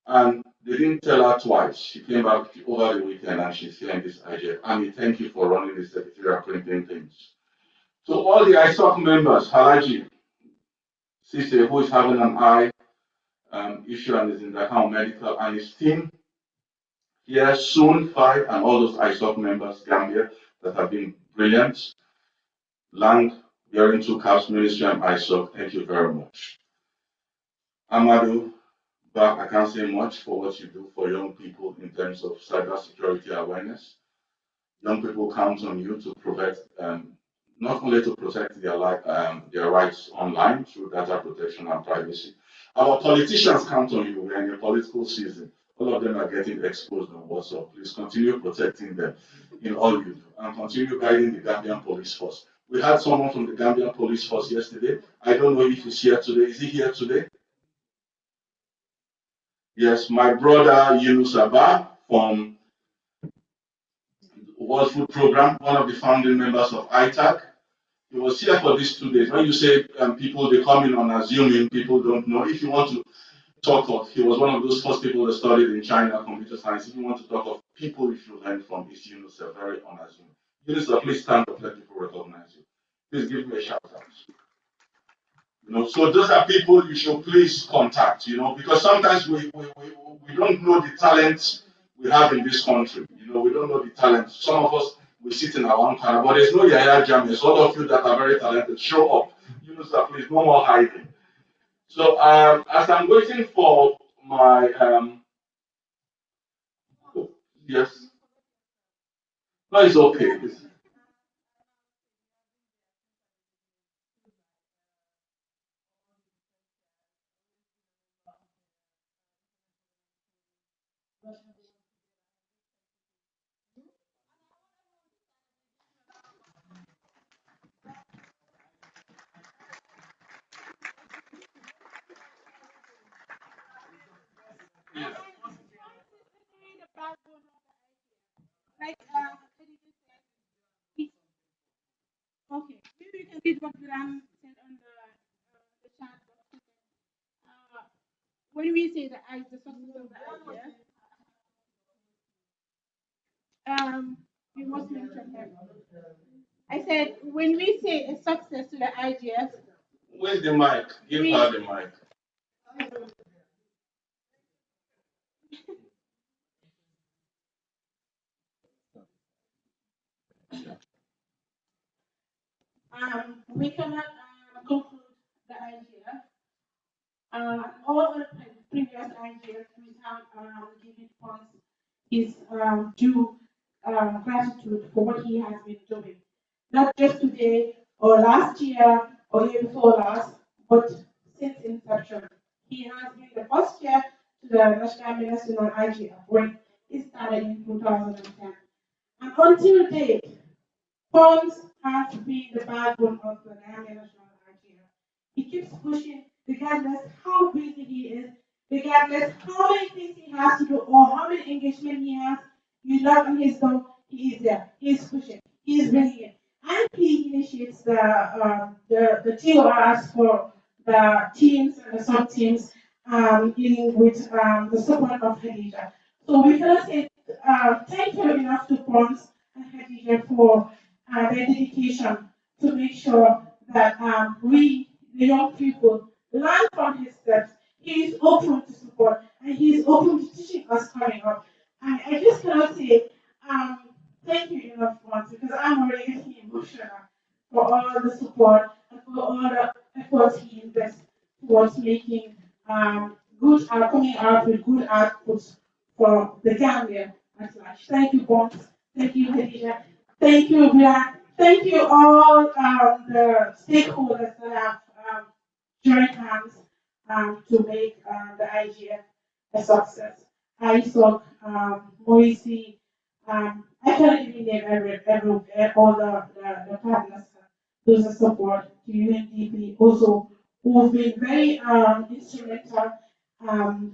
and they didn't tell her twice. She came back over the weekend and she's here in this IGF. Ami, thank you for running the secretarial printing things. So all the ISOC members, Halaji, Sise, who is having an eye issue and is in the account medical, and his team here, soon 5, and all those ISOC members, Gambia, that have been brilliant. Land, Bearing 2 Caps Ministry and ISOC, thank you very much. Amadou, but I can't say much for what you do for young people in terms of cybersecurity awareness. Young people count on you to protect, not only to protect their rights online through data protection and privacy. Our politicians count on you. We're in a political season. All of them are getting exposed on WhatsApp. Please continue protecting them in all you do, and continue guiding the Gambian police force. We had someone from the Gambian police force yesterday. I don't know if he's here today. Is he here today? Yes, my brother Yunus Abba from World Food Program, one of the founding members of ITAC. He was here for these 2 days. When you say people, they come in on assuming people don't know. If you want to talk of, he was one of those first people that studied in China, computer science. If you want to talk of people you should learn from, it's Yunus, very unassuming. Yunus, please stand up, let people recognize you. Please give me a shout out. So those are people you should please contact, because sometimes we don't know the talent we have in this country. We don't know the talent. Some of us, we sit in our own corner, but there's no Yaya Jammers. All of you that are very talented, show up. Please, no more hiding. So as I'm waiting for my, yes, no, it's okay. Okay, maybe you can read what Ram said on the chat box. When we say the success of the idea, we must mention them. I said, when we say a success to the IGF. Where's the mic? Give her the mic. We cannot conclude the IGF. All the previous IGF we have given funds his due gratitude for what he has been doing. Not just today or last year or year before last, but since inception. He has been the first chair to the National IGF when it started in 2010. And until date, funds has been the backbone of the Gambia National IGF. He keeps pushing regardless how busy he is, regardless how many things he has to do or how many engagement he has. You knock on his door, he is there. He is pushing. He is bringing it. And he initiates the TORs for the teams and the sub teams with the support of Khadija. So we cannot say thank you enough to Pons and Khadija for their dedication to make sure that we, the young people, learn from his steps. He is open to support and he is open to teaching us coming up. And I just cannot say thank you enough once because I'm already getting emotional for all the support and for all the efforts he invests towards making coming out with good outputs for the Gambia at large. Thank you, Bonds. Thank you, Khadija. Thank you, Brian. Thank you all the stakeholders that have joined hands to make the IGF a success. ISOC, MOICI, I can't even name all the partners, those that support to UNDP also, who've been very instrumental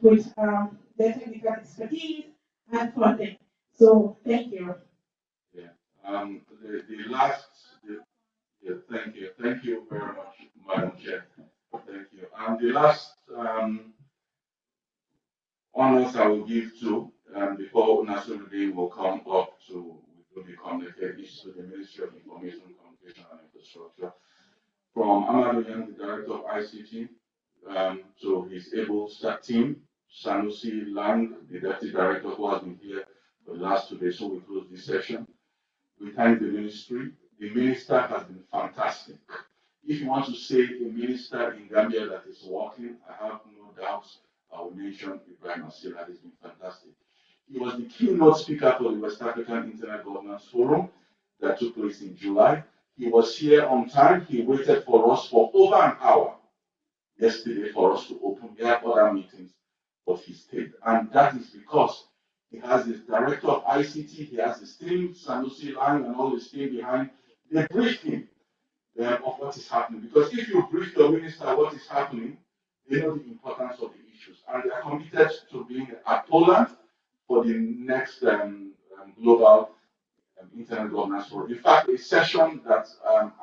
with their technical expertise and funding. So thank you. Yeah. The last, yeah, thank you very much, Madam Chair. Thank you. The last honors I will give to, before Nasruddin will come up to be communicated, is to the Ministry of Information, Communication and Infrastructure. From Amadou Yang, the Director of ICT, to his able staff team, Sanusi Lang, the Deputy Director, who has been here for the last 2 days, so we close this session. We thank the ministry. The minister has been fantastic. If you want to say a minister in Gambia that is working, I have no doubts I will mention Ibrahim Asila. He's been fantastic. He was the keynote speaker for the West African Internet Governance Forum that took place in July. He was here on time. He waited for us for over an hour yesterday for us to open. We had other meetings, but he stayed. And that is because he has his director of ICT, he has his team, Sanusi Lang, and all his team behind. They brief him of what is happening. Because if you brief your minister what is happening, they know the importance of the issues. And they are committed to being at Poland for the next global internet governance forum. In fact, a session that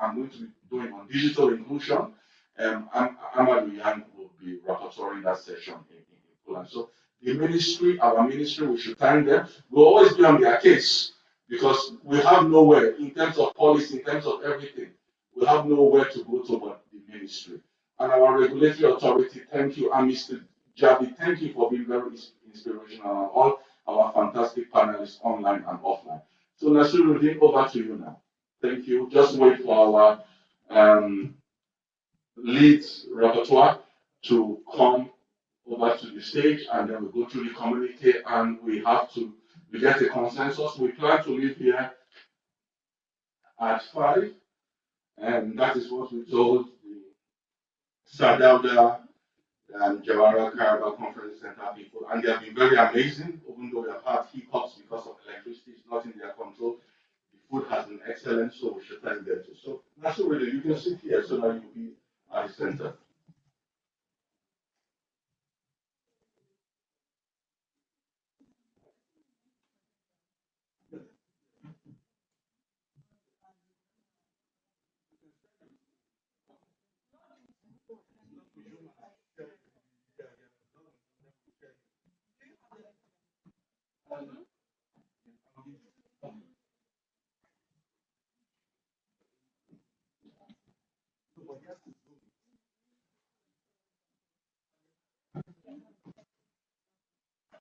I'm going to be doing on digital inclusion, Amadou Yang will be rapporteuring that session in Poland. So the ministry, our ministry, we should thank them. We'll always be on their case because we have nowhere in terms of policy, in terms of everything. We have nowhere to go to but the ministry. And our regulatory authority, thank you. And Mr. Jabi, thank you for being very inspirational, and all our fantastic panelists online and offline. So Nasruddin, over to you now. Thank you. Just wait for our lead rapporteur to come over to the stage, and then we go through the communique, and we get a consensus. We plan to leave here at 5, and that is what we told the Sadauda and Jawara Caraba Conference Center people, and they have been very amazing, even though we have had hiccups because of electricity. It's not in their control. The food has been excellent, so we should thank them too. So that's really, you can sit here so that you'll be at the center.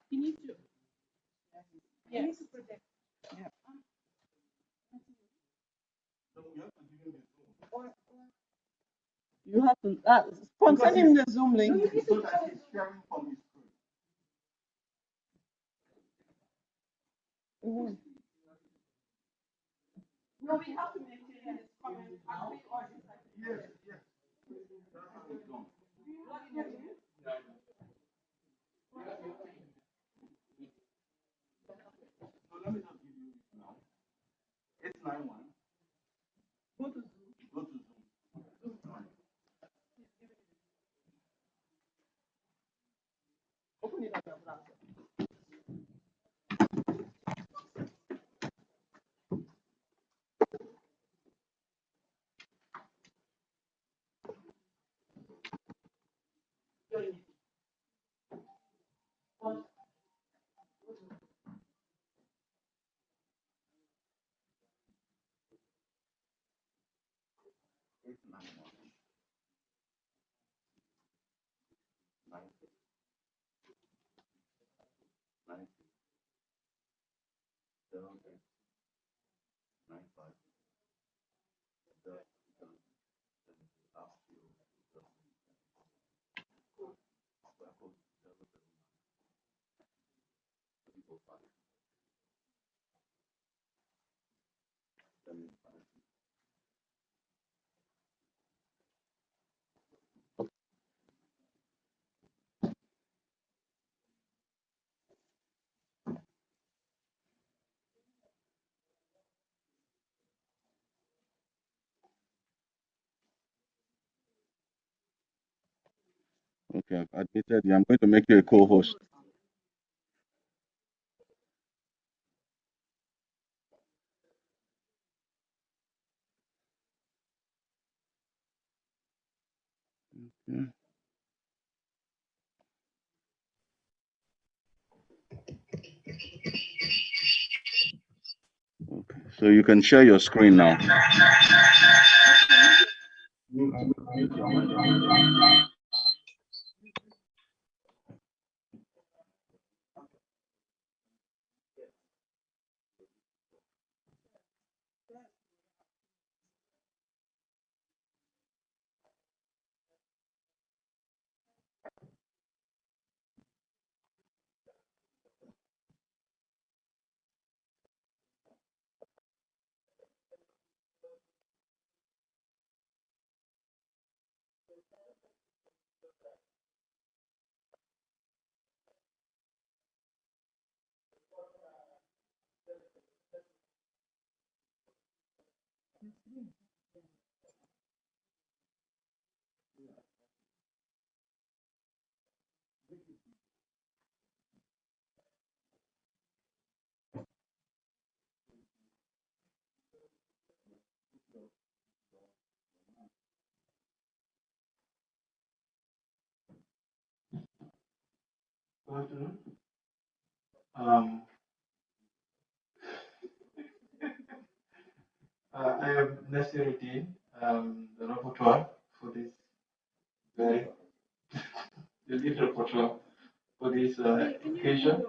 You need to. Yes. Yeah. You have to send him the Zoom link. So that he's sharing from his screen. No, we have to maintain his comment. Yes, yes. So let me just give you it now. 891. Go to Zoom. Go to Zoom. Open it up your browser. Okay, I've admitted you. I'm going to make you a co-host. Okay. Okay. So you can share your screen now. Good afternoon. Um, I am Nasiruddin, the rapporteur for this very, the lead rapporteur for this occasion.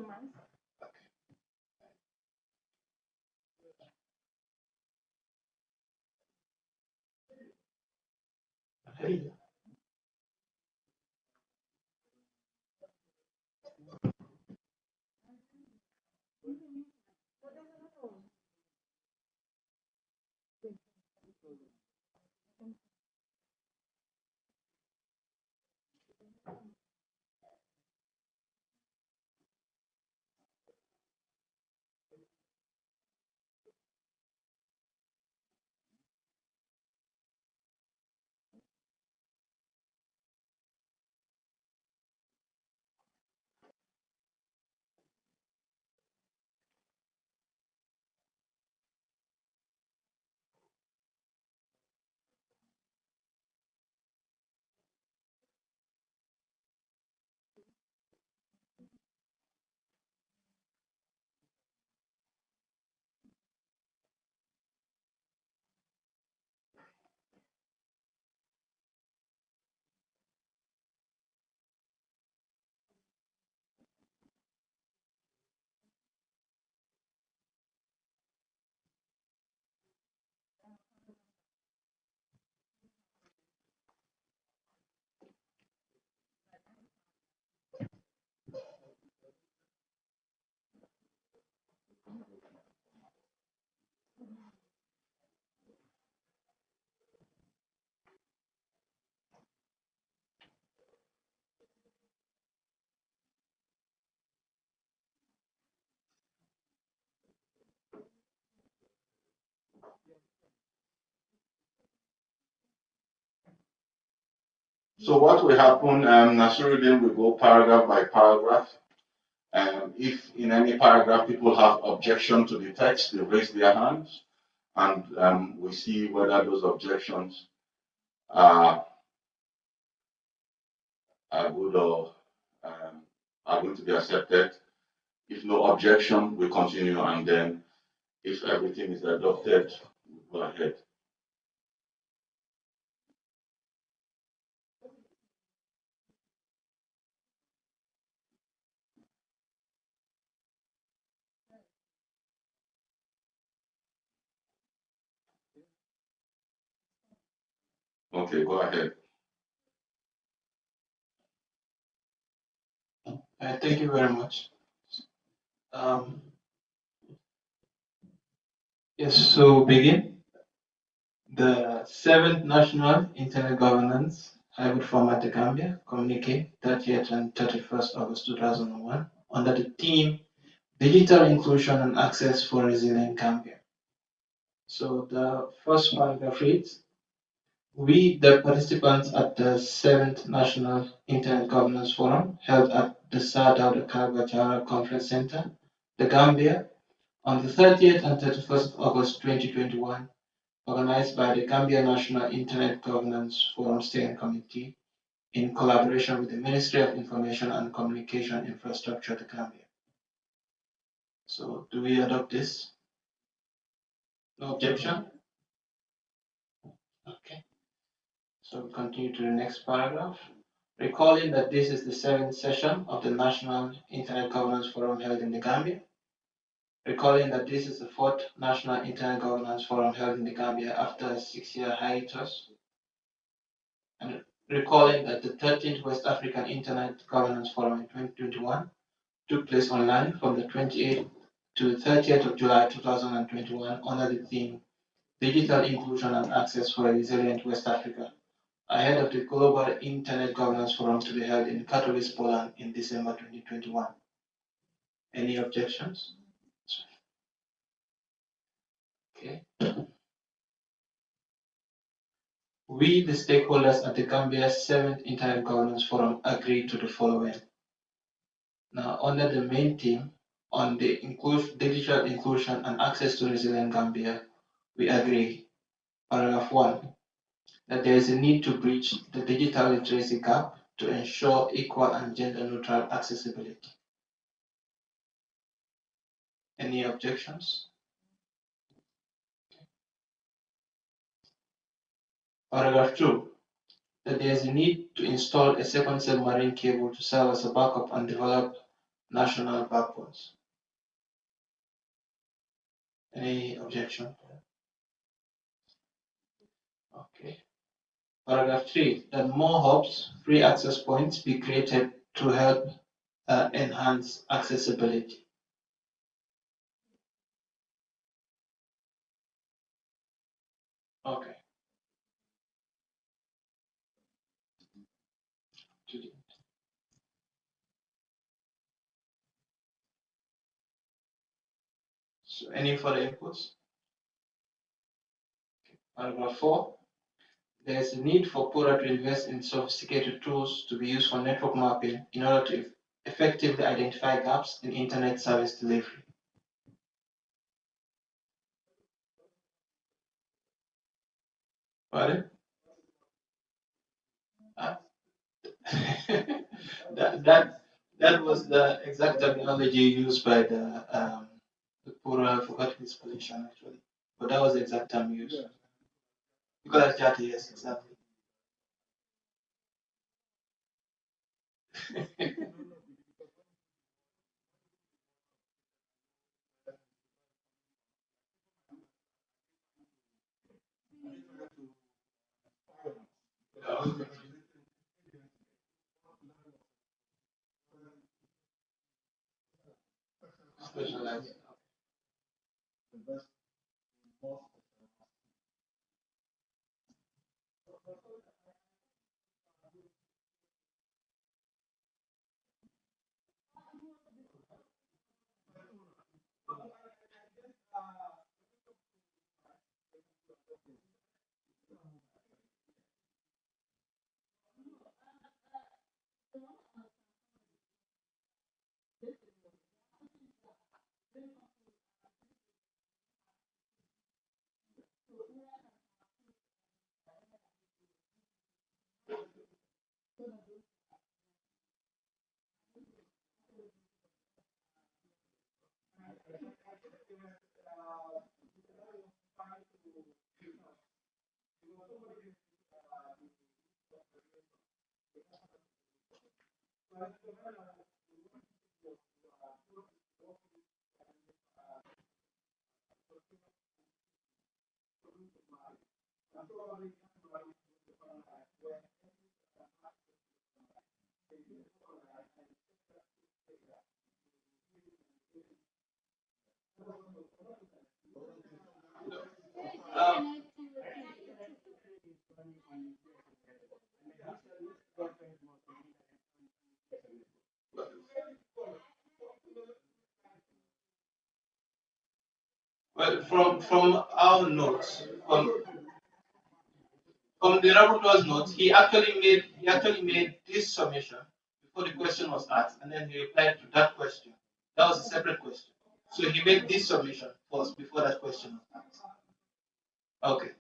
Okay. So what will happen, Nasiruddin will go paragraph by paragraph. If in any paragraph people have objection to the text, they raise their hands, and we see whether those objections are good or are going to be accepted. If no objection, we continue, and then if everything is adopted, we go ahead. Okay, go ahead. Thank you very much. Yes, so begin. The 7th National Internet Governance Hybrid Format to Gambia, Communique, 30th and 31st August 2001, under the theme Digital Inclusion and Access for Resilient Gambia. So the first paragraph reads, We, the participants at the 7th National Internet Governance Forum, held at the Sir Dawda Kairaba Conference Center, The Gambia, on the 30th and 31st of August 2021, organized by the Gambia National Internet Governance Forum Steering Committee in collaboration with the Ministry of Information and Communication Infrastructure, The Gambia. So, do we adopt this? No objection? Okay. So, we continue to the next paragraph. Recalling that this is the 7th session of the National Internet Governance Forum held in the Gambia. Recalling that this is the 4th National Internet Governance Forum held in the Gambia after a 6-year hiatus. And recalling that the 13th West African Internet Governance Forum in 2021 took place online from the 28th to 30th of July 2021 under the theme Digital Inclusion and Access for a Resilient West Africa, ahead of the Global Internet Governance Forum to be held in Katowice, Poland in December 2021. Any objections? Okay. We, the stakeholders at the Gambia's 7th Internet Governance Forum, agreed to the following. Now, under the main theme on the digital inclusion and access to Resilient Gambia, we agree, paragraph 1, that there is a need to bridge the digital literacy gap to ensure equal and gender-neutral accessibility. Any objections? Paragraph 2, that there is a need to install a second submarine cable to serve as a backup and develop national backbones. Any objection? Okay. Paragraph 3, that more hubs, free access points be created to help enhance accessibility. Okay. So any further inputs? Paragraph 4, there is a need for PORA to invest in sophisticated tools to be used for network mapping in order to effectively identify gaps in internet service delivery. Pardon? that was the exact terminology used by the PORA. I forgot his position actually, but that was the exact term used. Nicolas Jati, yes, exactly. Specialized. Well, from our notes, from the rapporteur's notes, he actually made this submission before the question was asked, and then he replied to that question. That was a separate question. So he made this submission first before that question was asked. Okay.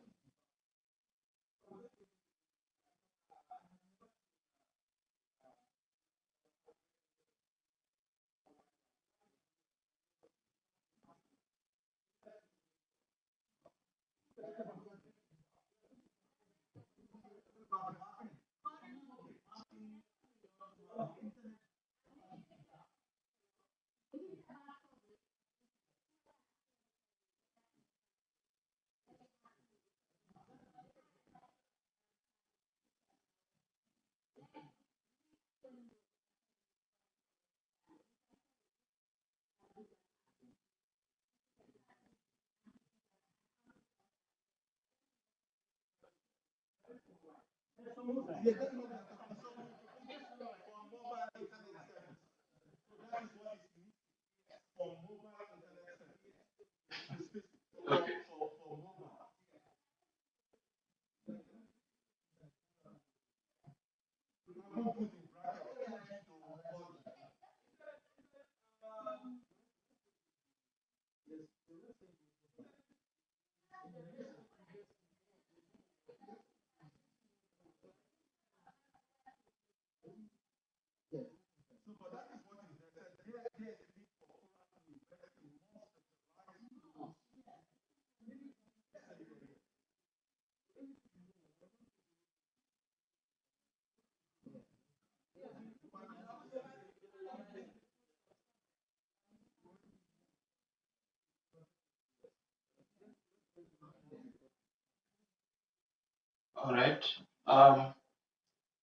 All right.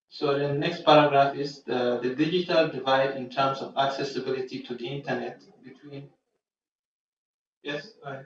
So the next paragraph is the digital divide in terms of accessibility to the internet between. Yes, go ahead.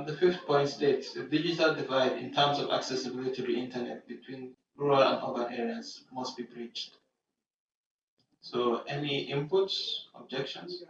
The fifth point states the digital divide in terms of accessibility to the internet between rural and urban areas must be bridged. So, any inputs, objections?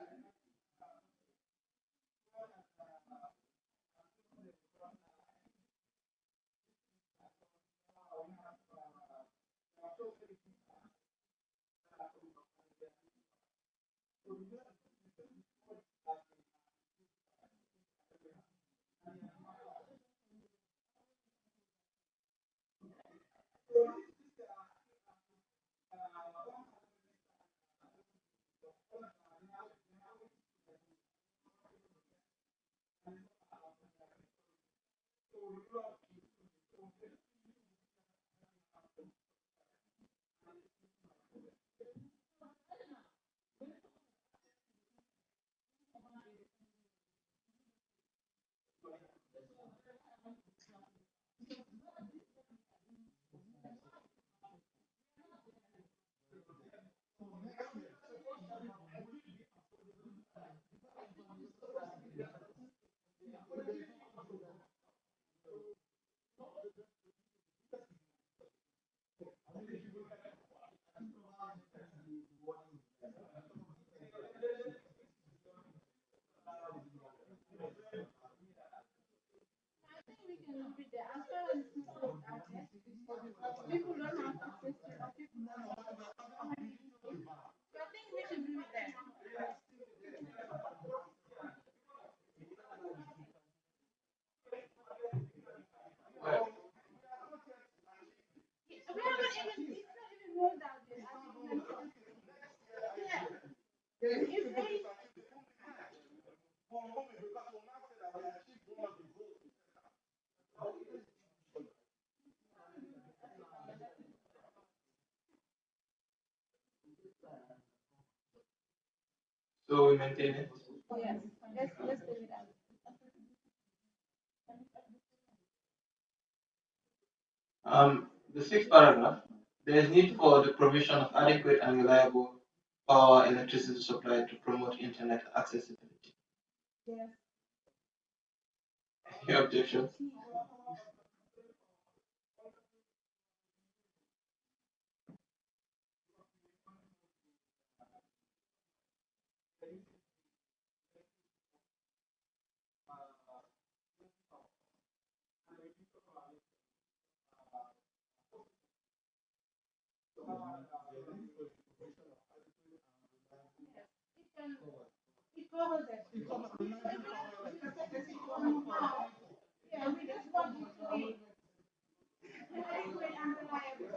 So we maintain it. Yes, let's do it. The sixth paragraph, there is need for the provision of adequate and reliable power electricity supply to promote internet accessibility. Yes. Any objections? It covers it. Yeah, we just want you to be adequate and reliable.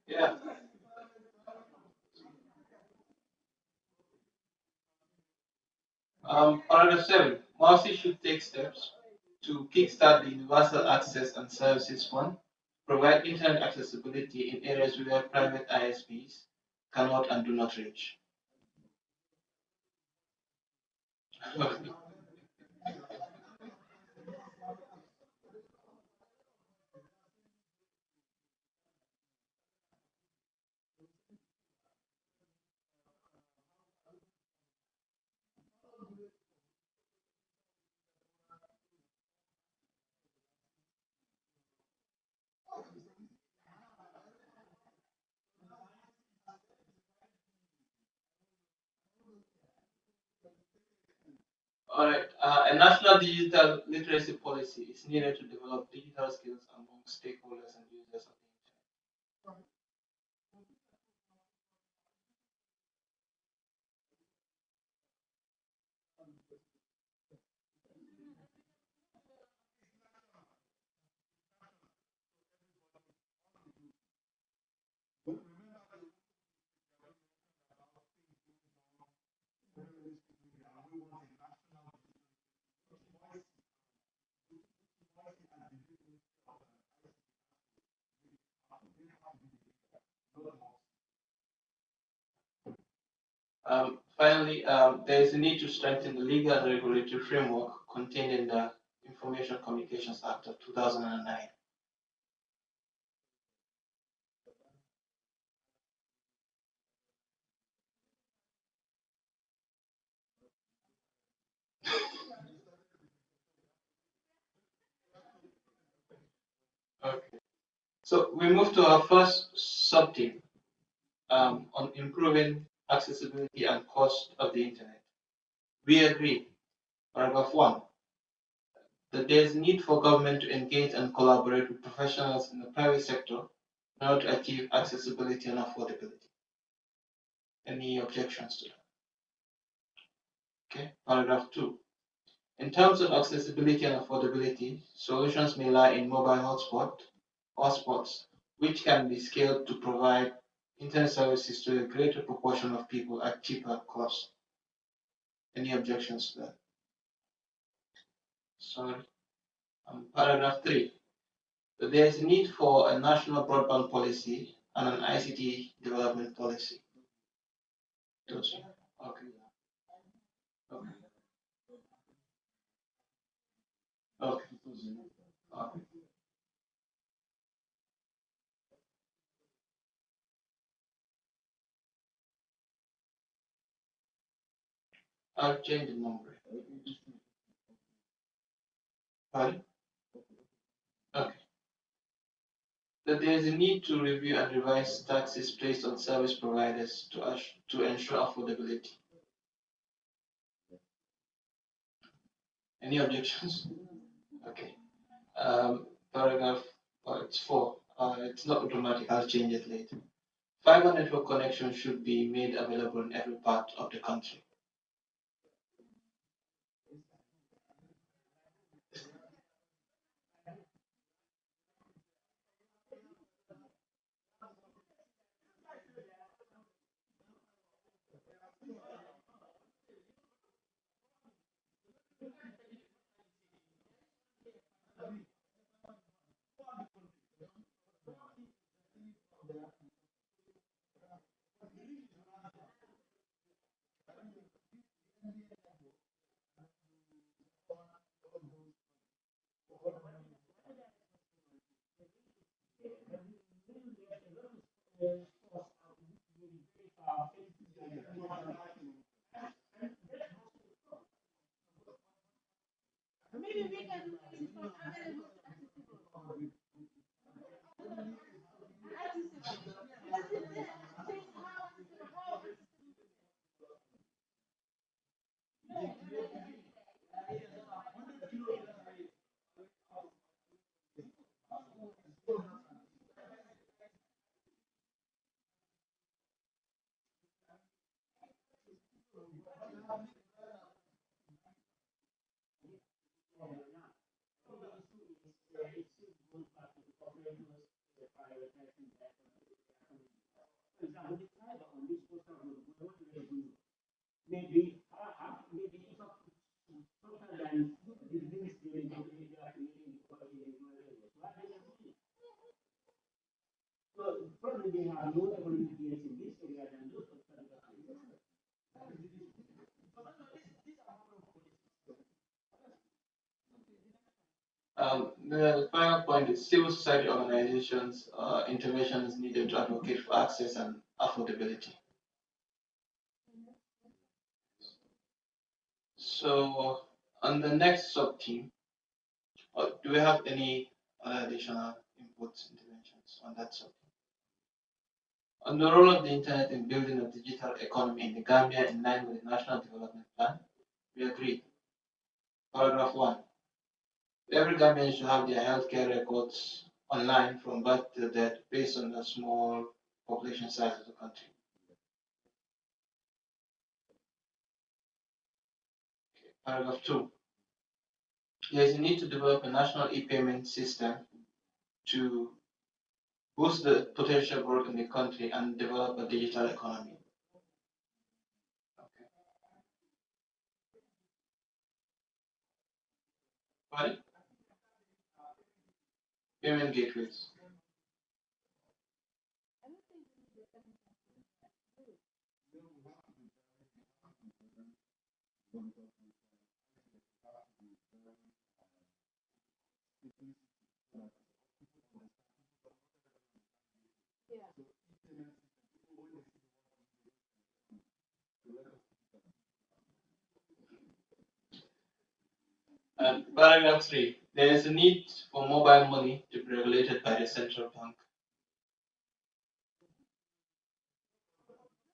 Yeah. Paragraph 7. MOICI should take steps to kickstart the Universal Access and Services Fund, provide internet accessibility in areas where private ISPs cannot and do not reach. All right. A national digital literacy policy is needed to develop digital skills among stakeholders and users of the internet. Finally, there is a need to strengthen the legal and regulatory framework contained in the Information Communications Act of 2009. Okay. So we move to our first sub-theme on improving accessibility and cost of the internet. We agree, paragraph 1, that there is need for government to engage and collaborate with professionals in the private sector in order to achieve accessibility and affordability. Any objections to that? Okay, paragraph 2. In terms of accessibility and affordability, solutions may lie in mobile hotspots, which can be scaled to provide internet services to a greater proportion of people at cheaper cost. Any objections to that? Sorry. Paragraph 3. So there is a need for a national broadband policy and an ICT development policy. Okay. Okay. Okay. Okay. I'll change the number. Pardon? Okay. That there is a need to review and revise taxes placed on service providers to ensure affordability. Any objections? Okay. Paragraph, it's 4. It's not automatic. I'll change it later. Fiber network connection should be made available in every part of the country. The final point is civil society organizations' intervention is needed to advocate for access and affordability. So, on the next sub-team, do we have any additional inputs, interventions on that sub-team? On the role of the internet in building a digital economy in the Gambia in line with the National Development Plan, we agree. Paragraph 1. Every Gambian should have their healthcare records online from birth to death based on the small population size of the country. Okay. Paragraph 2. There is a need to develop a national e-payment system to boost the potential growth in the country and develop a digital economy. Okay. Pardon? Payment gateways. Paragraph 3. There is a need for mobile money to be regulated by the central bank.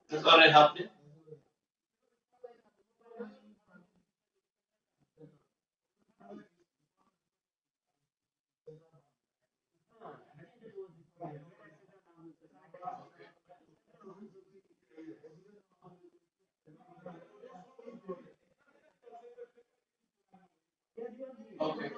That's already happening. Okay.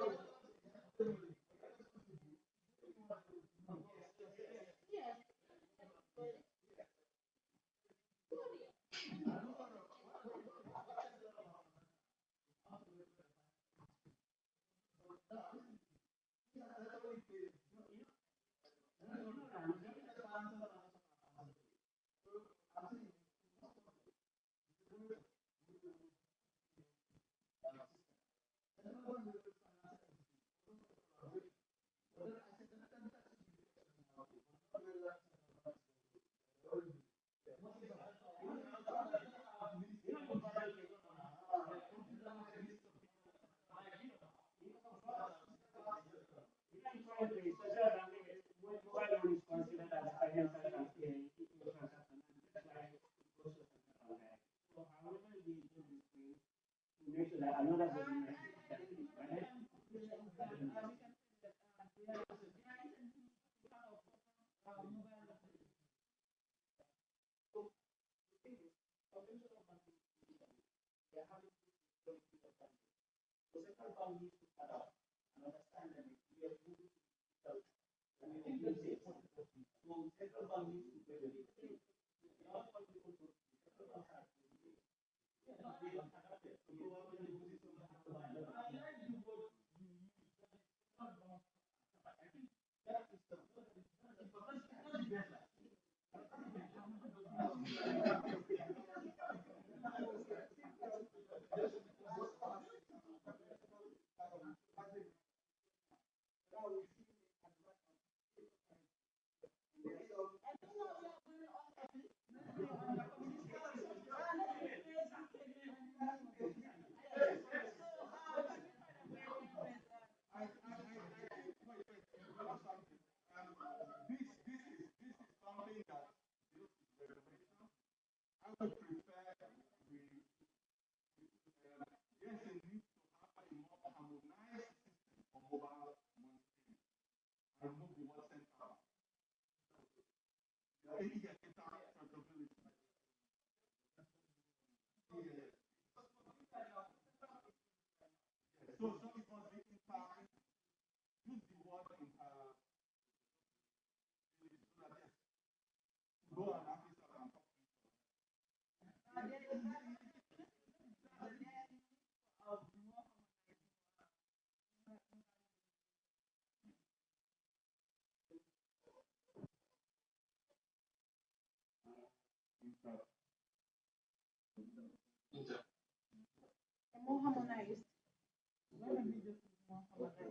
More harmonized.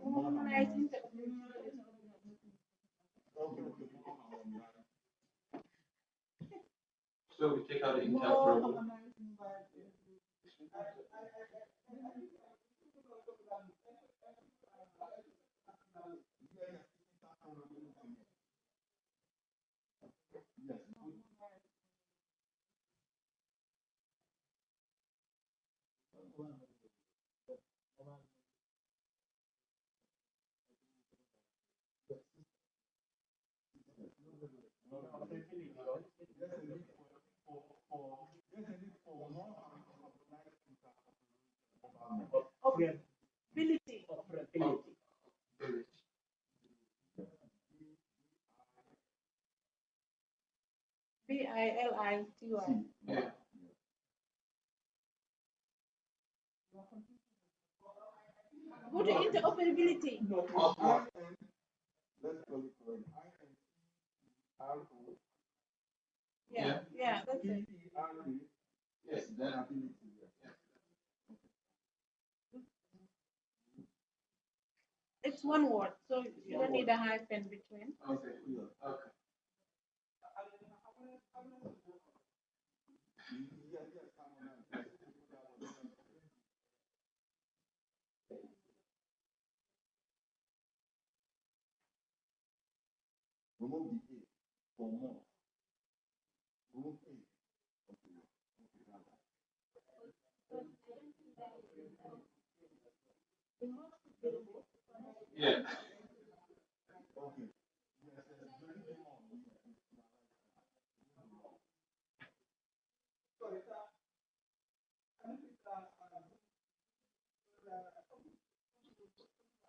More harmonized. So we take out the interoperable. Ability. BILITY. Yeah. Go to interoperability. Yeah, yeah, that's it. Yes. It's one word, so you don't need a hyphen between. Okay. Okay. Remove the A for more. Remove A. Yeah.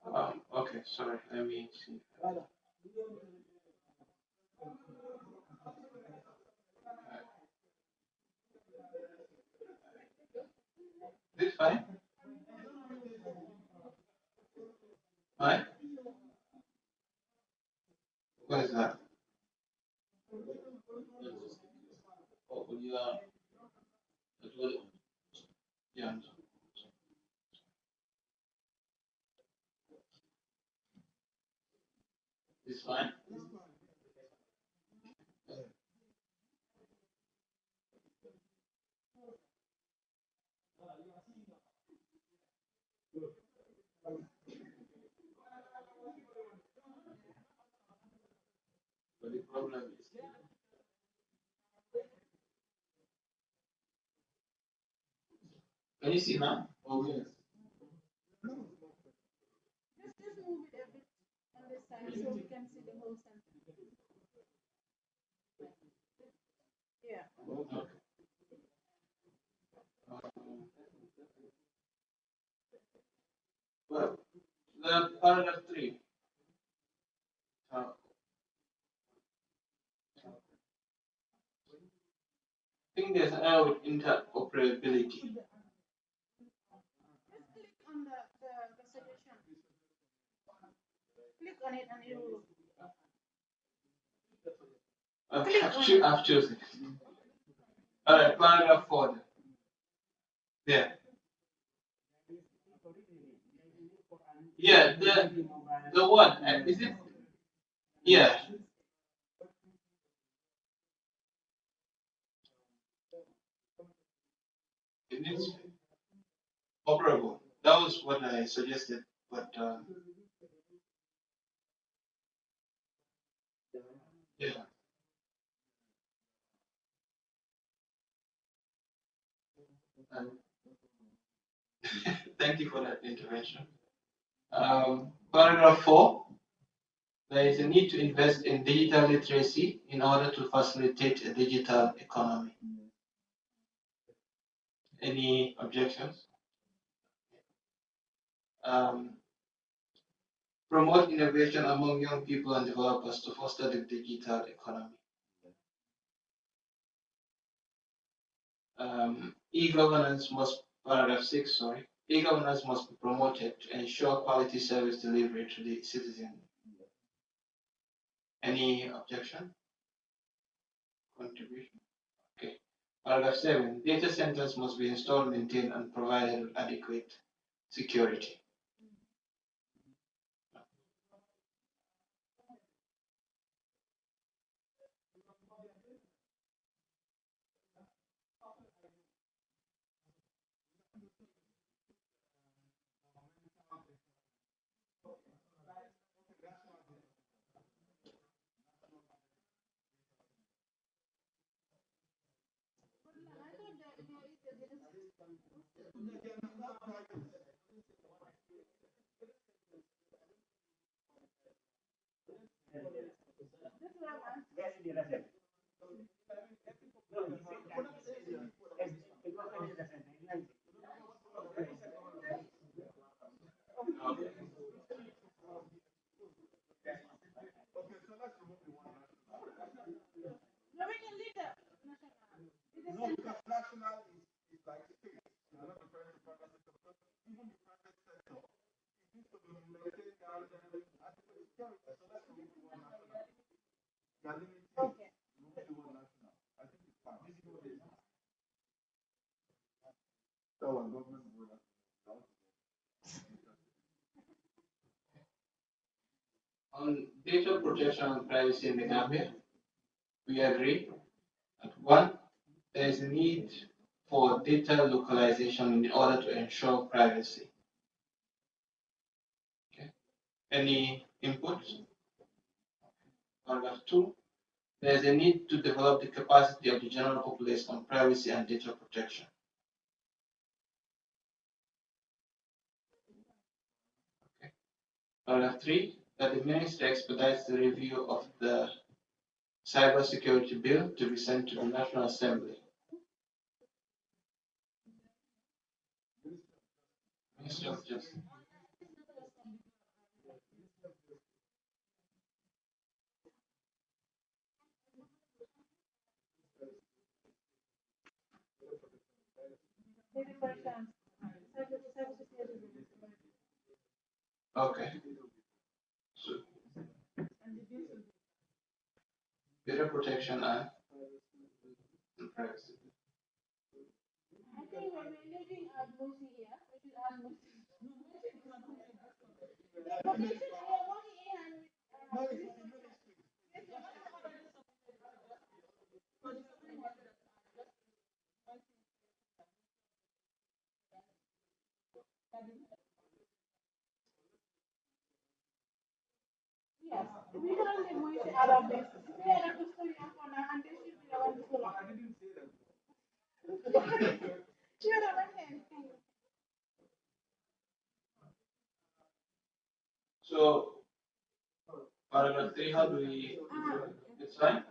Okay. Okay, sorry, let me see. This fine? Fine? What is that? Oh, yeah. This fine? But the problem is, can you see now? Oh, yes. Just move it a bit on this side so we can see the whole sentence. Yeah. Okay. Well, the paragraph 3. I think there's an error with interoperability. Just click on the suggestion. Click on it and it will. Okay, I've chosen. All right, paragraph 4. Yeah. Yeah, the one, is it? Yeah. It needs to be operable. That was what I suggested, but yeah. Thank you for that intervention. Paragraph 4. There is a need to invest in digital literacy in order to facilitate a digital economy. Any objections? Promote innovation among young people and developers to foster the digital economy. E-governance must, paragraph 6, sorry. E-governance must be promoted to ensure quality service delivery to the citizen. Any objection? Contribution? Okay. Paragraph 7. Data centers must be installed, maintained, and provided with adequate security. On data protection and privacy in the Gambia, we agree that 1, there is a need for data localization in order to ensure privacy. Okay. Any input? Paragraph 2, there is a need to develop the capacity of the general populace on privacy and data protection. Okay. Paragraph 3, that the ministry expedites the review of the cybersecurity bill to be sent to the National Assembly. Ministry of Justice. Okay. So, data protection and privacy. I think when we're looking at MOICI here, we should add MOICI. But we should, we are working in and yes, we can't leave MOICI out of this. They are the custodian for now, and they should be the ones to follow. I didn't say that. You're the right hand. So, paragraph 3, how do we? It's fine.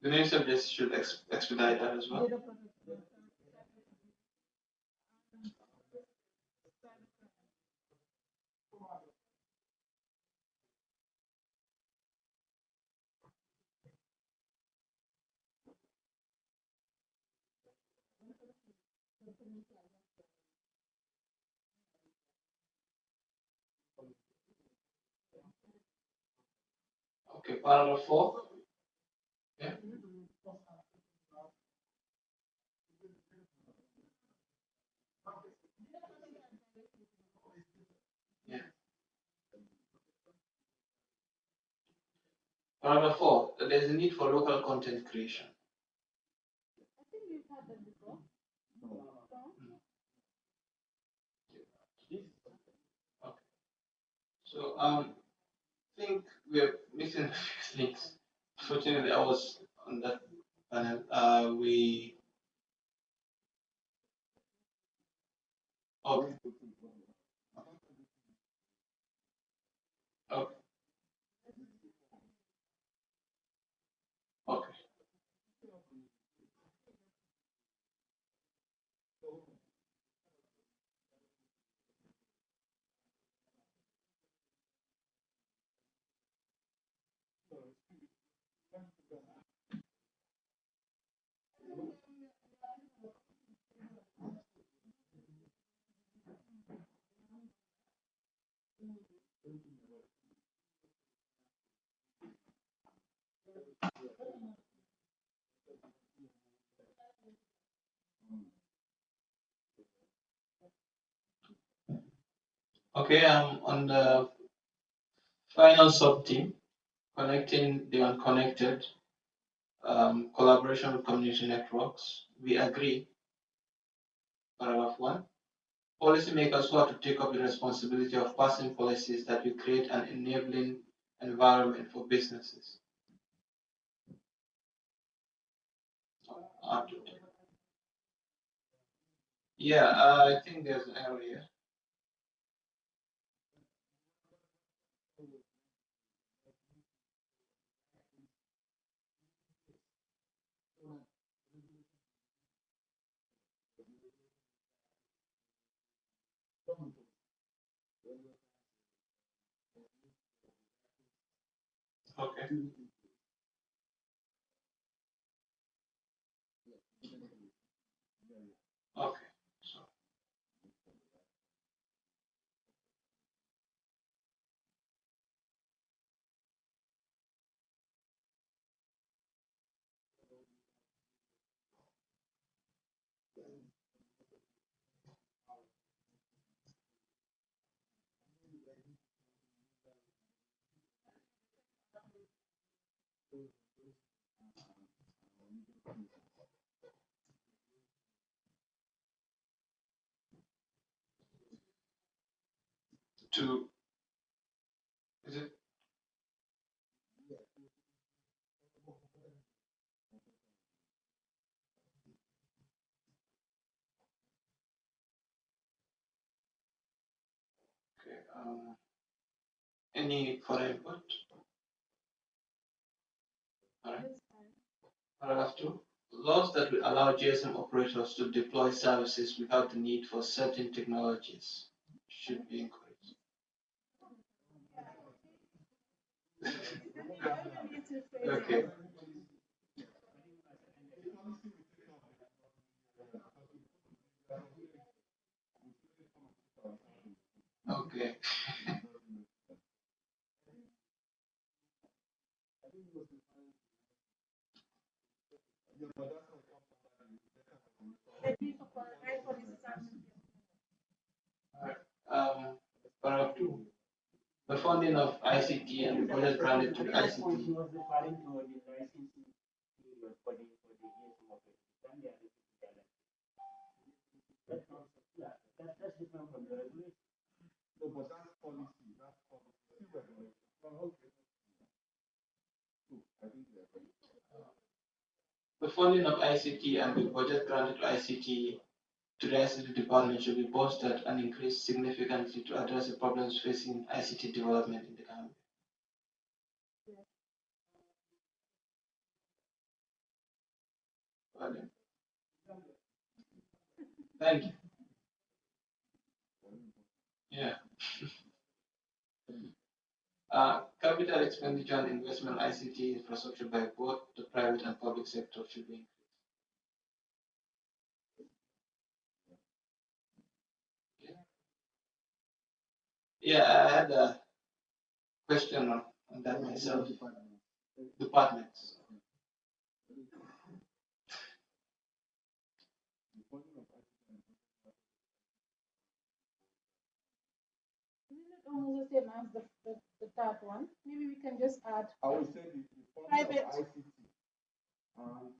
The Ministry of Justice should expedite that as well. Okay, paragraph 4. Yeah. Yeah. Paragraph 4, there is a need for local content creation. Okay. So I think we're missing a few things. Fortunately, I was on that panel. We okay. Okay. Okay. Okay. On the final sub team, connecting the unconnected, collaboration with community networks. We agree. Paragraph 1. Policymakers who have to take up the responsibility of passing policies that will create an enabling environment for businesses. Yeah, I think there's an error here. Okay. Okay. So, to is it okay? Any further input? All right. Paragraph 2. Laws that will allow GSM operators to deploy services without the need for certain technologies should be encouraged. Okay. Okay. Paragraph 2. The funding of ICT and the budget granted to the ICT. The funding of ICT and the budget granted to ICT to the ICT department should be bolstered and increased significantly to address the problems facing ICT development in the Gambia. Thank you. Yeah. Capital expenditure and investment in ICT infrastructure by both the private and public sector should be increased. Yeah, I had a question on that myself. Departments. same as the third one. Maybe we can just add. I would say the private. of ICT and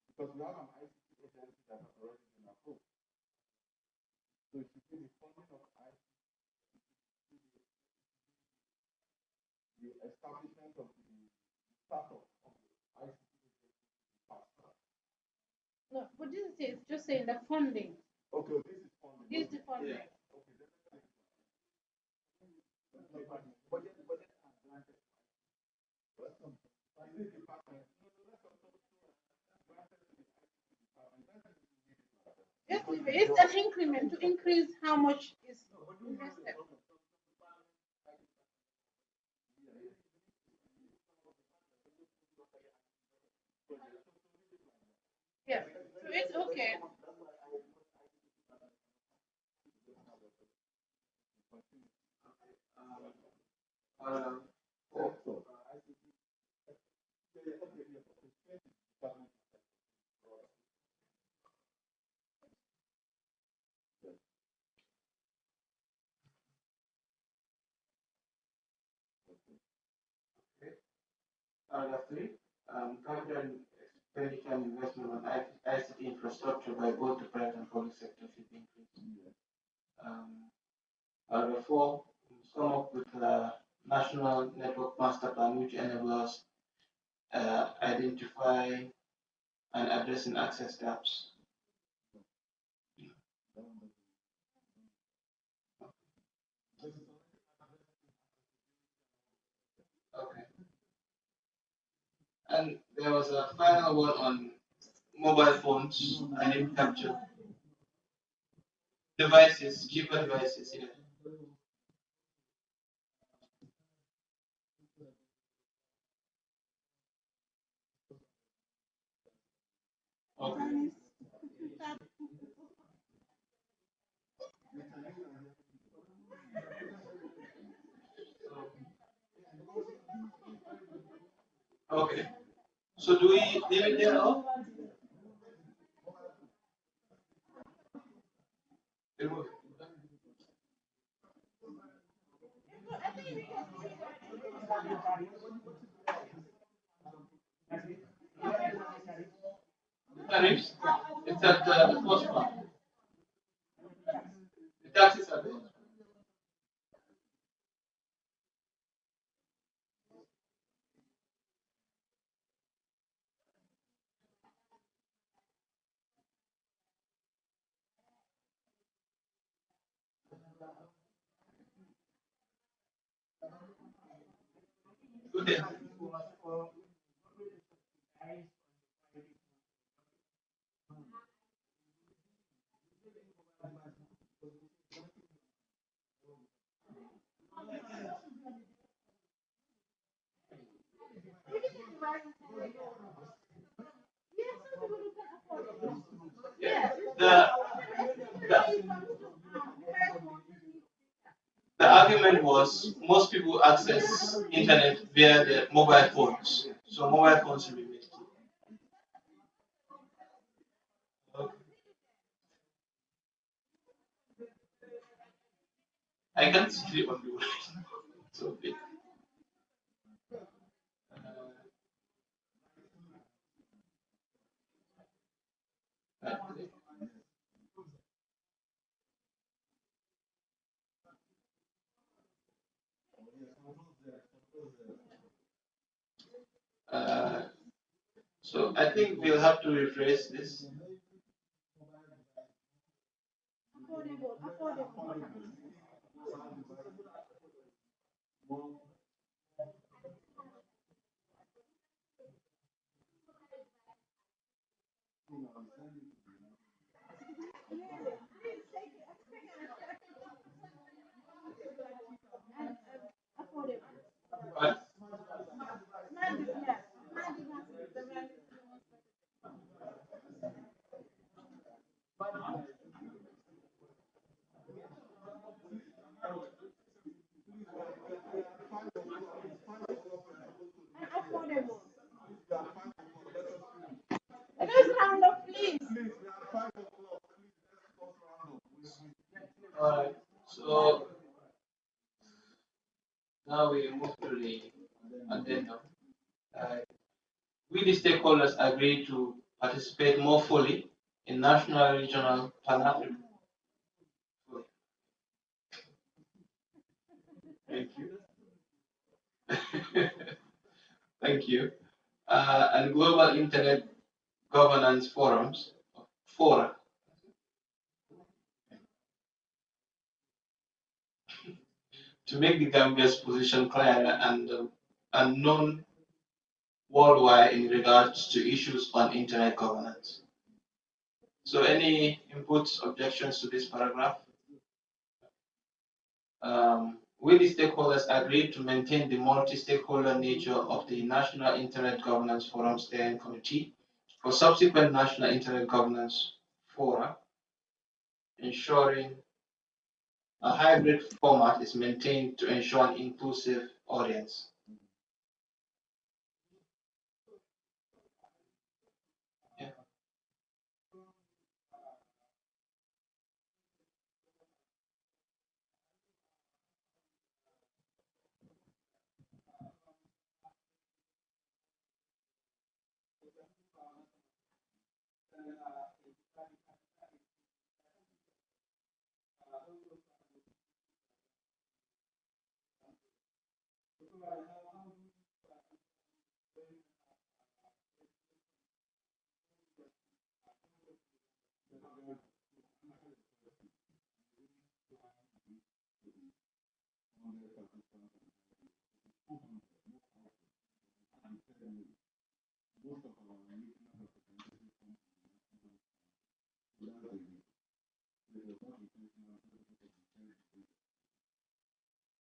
because we have an ICT agency that has already been approved. So it should be the funding of ICT, the establishment of the startup of the ICT agency. No, but this is just saying the funding. Okay, this is funding. This is the funding. Yeah. It's an increment to increase how much is invested. Yes, so it's okay. Paragraph 3, capital expenditure and investment on ICT infrastructure by both the private and public sector should be increased. Paragraph 4, come up with a national network master plan which enables identify and addressing access gaps. Okay. And there was a final one on mobile phones and in capture devices, cheaper devices. Yeah. Okay. Okay. So do we leave it there or? Remove it. Tariffs? It's at the first part. The taxes are there. Okay. Yeah. The argument was most people access internet via the mobile phones, so mobile phones should be made. Okay. I can't see it on the word. So big. So I think we'll have to rephrase this. Affordable. What? Affordable. Let's round up, please. Alright. stakeholders agree to participate more fully in national, regional, pan-African? Thank you. Thank you. And global internet governance fora, to make the Gambia's position clearer and known worldwide in regards to issues on internet governance. So any inputs, objections to this paragraph? Will the stakeholders agree to maintain the multi-stakeholder nature of the National Internet Governance Forum Steering Committee for subsequent National Internet Governance Fora, ensuring a hybrid format is maintained to ensure an inclusive audience? Yeah.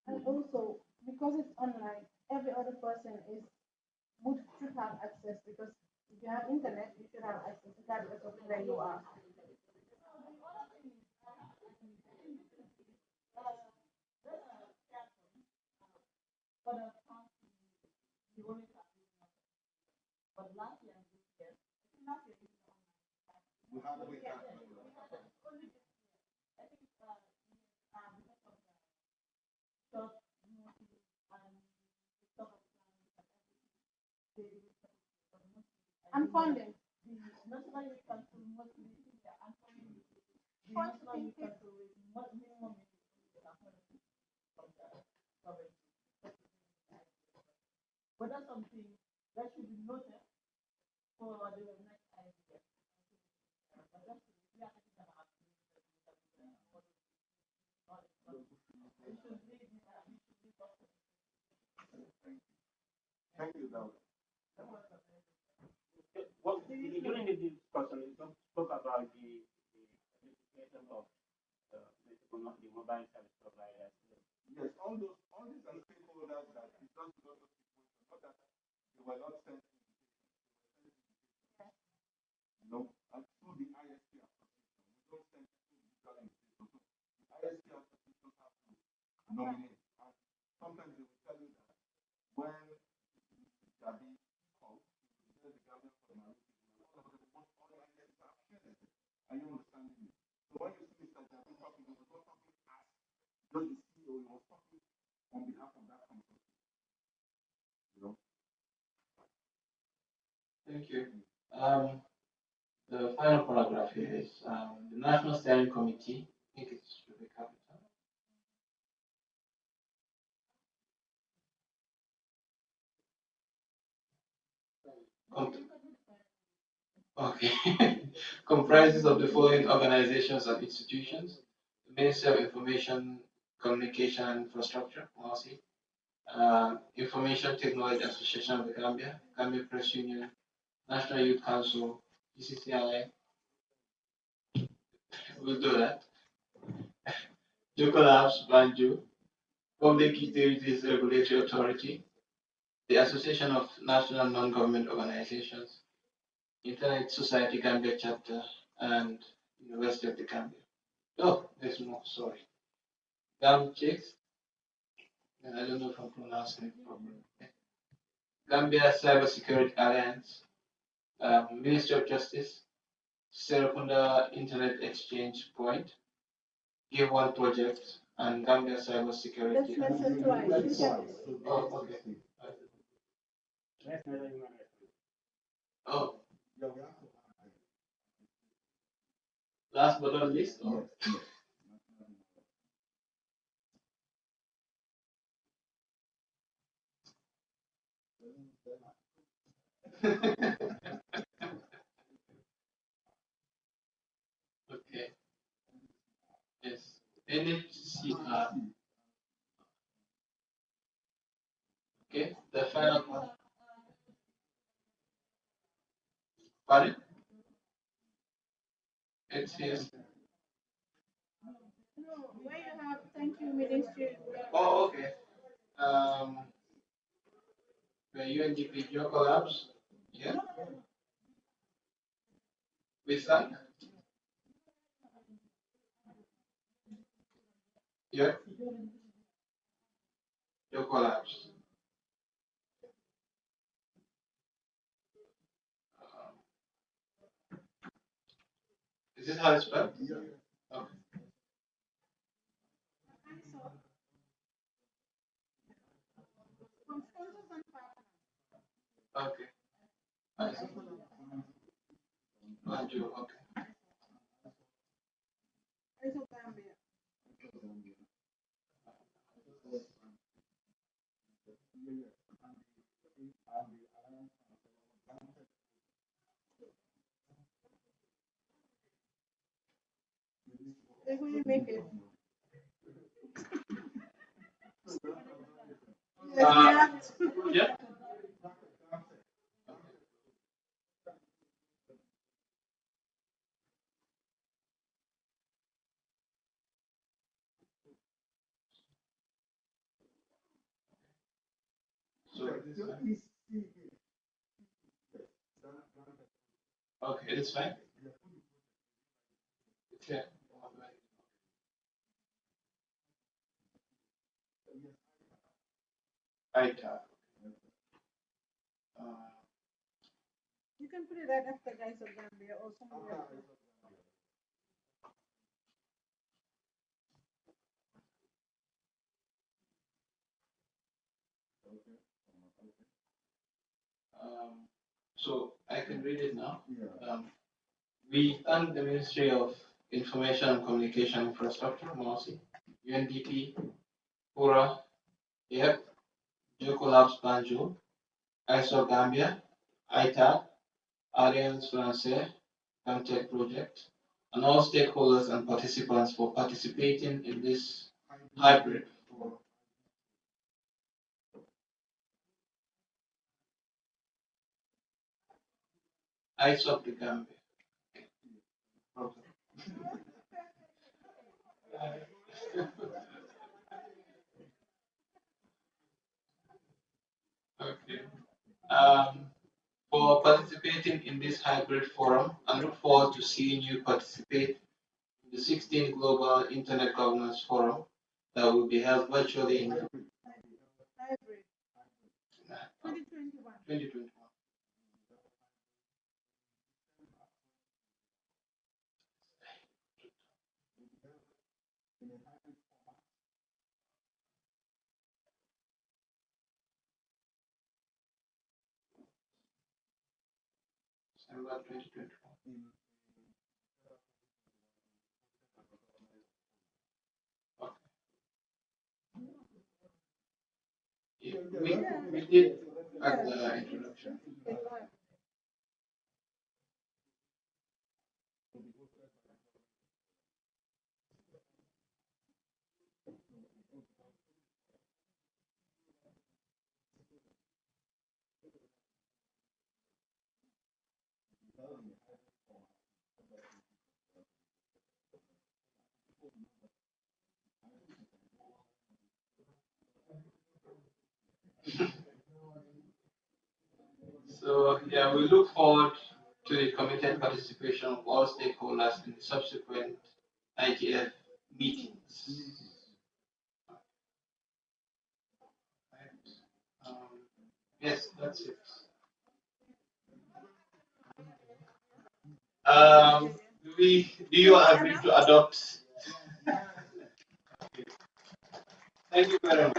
And also, because it's online, every other person should have access, because if you have internet, you should have access regardless of where you are. And funding. But that's something that should be noted for the next idea. Thank you, Daud. Well, during the discussion, we spoke about the implication of the mobile service providers. Yes, all these are stakeholders that it's not because of people, not that they were not sent invitations. No, and through the ISP association, we don't send individual invitations. So the ISP associations have to nominate. And sometimes they will tell you that when Jabi calls, the Gambian for all of the most organized are shared. Are you understanding me? So when you see Mr. Jabi talking, he was not talking as just the CEO, he was talking on behalf of that company. You know? Thank you. The final paragraph here is the National Steering Committee, I think it should be capital. Okay. Comprises of the following organizations and institutions: the Ministry of Information, Communication and Infrastructure, MOICI, Information Technology Association of the Gambia, Gambia Press Union, National Youth Council, GCCI. We'll do that. Joko Labs, Banjo, Public Utilities Regulatory Authority, the Association of National Non-Government Organizations, Internet Society Gambia Chapter, and University of the Gambia. Oh, there's more, sorry. Chicks. I don't know if I'm pronouncing it properly. Gambia Cybersecurity Alliance, Ministry of Justice, Serapunda Internet Exchange Point, Give One Project, and Gambia Cybersecurity. Let's mention twice. Oh, okay. Oh, Yeah, we have to have last but not least. Oh. yes. Okay. Yes. NHCR. Okay. The final one. Pardon? HCS. No, where you have thank you ministry. Oh, okay. The UNDP Geo collapse. Yeah. With that. Yeah. Geo collapse. Is it how it's spelled? Yeah. Okay. Okay. I see. Banjo, okay. Gambia. If we make it. Yeah. Yeah. So, okay, it's fine. Yeah. ITA. You can put it right after Guys of Gambia or somewhere else. So I can read it now. Yeah. We thank the Ministry of Information and Communication Infrastructure, MOICI, UNDP, PURA, YEP, Joko Labs Banjo, ISO Gambia, ITA, Alliance Francaise, Camtech Project, and all stakeholders and participants for participating in this hybrid. ISO the Gambia. Okay. Okay. For participating in this hybrid forum and look forward to seeing you participate in the 16th Global Internet Governance Forum that will be held virtually in Hybrid. 2021. 2021. December 2021. Okay. Yeah, we did at the introduction. So yeah, we look forward to the committed participation of all stakeholders in the subsequent IGF meetings. Yes, that's it. Do you agree to adopt? Thank you very much.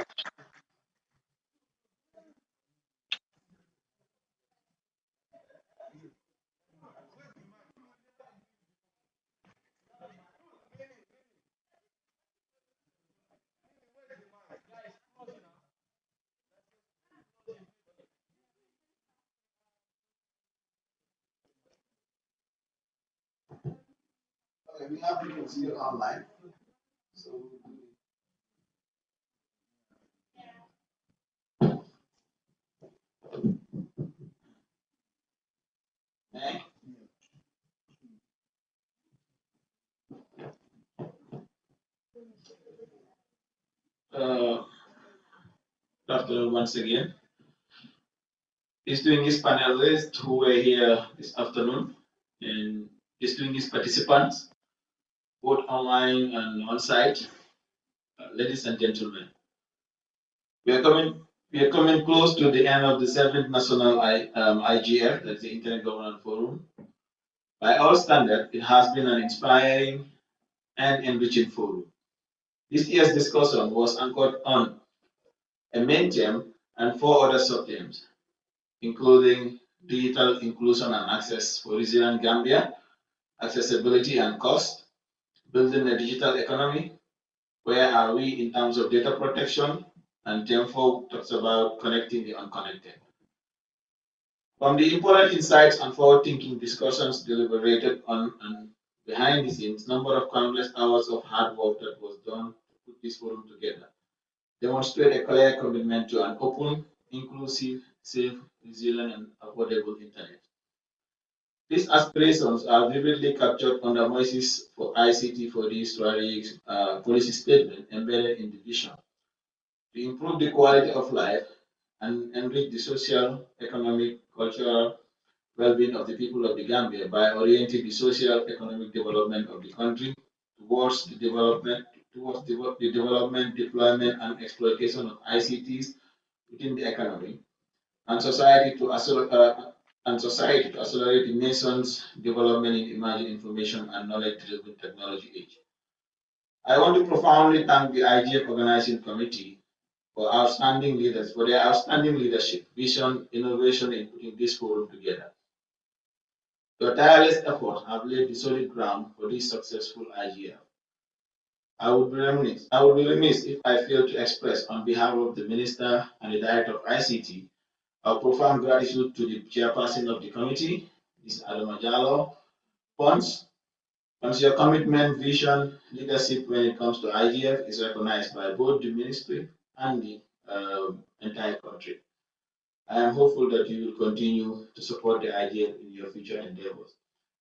Okay, we have people still online. So, eh? Good afternoon once again. Distinguished panelists who were here this afternoon, and distinguished participants, both online and on site, ladies and gentlemen. We are coming close to the end of the 7th National IGF, that's the Internet Governance Forum. By all standards, it has been an inspiring and enriching forum. This year's discussion was anchored on a main theme and 4 other sub-themes, including digital inclusion and access for Resilient Gambia, accessibility and cost, building a digital economy, where are we in terms of data protection, and theme 4 talks about connecting the unconnected. From the important insights and forward-thinking discussions deliberated on and behind the scenes, number of countless hours of hard work that was done to put this forum together demonstrate a clear commitment to an open, inclusive, safe, resilient, and affordable internet. These aspirations are vividly captured under MOICI's for ICT for the strategic policy statement embedded in the vision to improve the quality of life and enrich the social, economic, cultural well-being of the people of the Gambia by orienting the social economic development of the country towards the development, deployment, and exploitation of ICTs within the economy and society to accelerate the nation's development in emerging information and knowledge-driven technology age. I want to profoundly thank the IGF Organizing Committee for their outstanding leadership, vision, innovation in putting this forum together. Your tireless efforts have laid the solid ground for this successful IGF. I would be remiss if I failed to express on behalf of the Minister and the Director of ICT our profound gratitude to the Chairperson of the committee, Ms. Adama Jallo. Once your commitment, vision, leadership when it comes to IGF is recognized by both the ministry and the entire country. I am hopeful that you will continue to support the IGF in your future endeavors.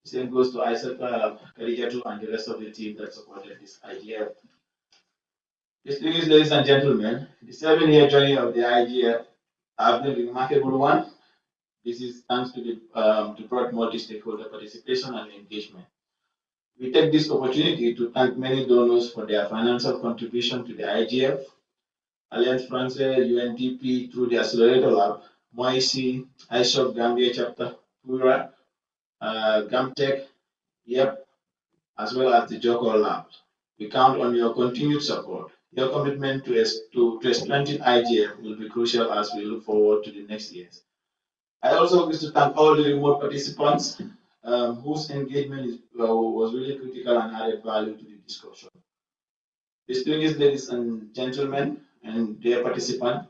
The same goes to Isaka, Karijatu, and the rest of the team that supported this IGF. Distinguished ladies and gentlemen, the 7-year journey of the IGF has been a remarkable one. This is thanks to the broad multi-stakeholder participation and engagement. We take this opportunity to thank many donors for their financial contribution to the IGF, Alliance Francaise, UNDP through the Accelerator Lab, MOICI, ISOC Gambia Chapter, PURA, GAMTech, YEP, as well as the JOCO Lab. We count on your continued support. Your commitment to strengthen IGF will be crucial as we look forward to the next years. I also wish to thank all the remote participants whose engagement was really critical and added value to the discussion. Distinguished ladies and gentlemen and dear participants,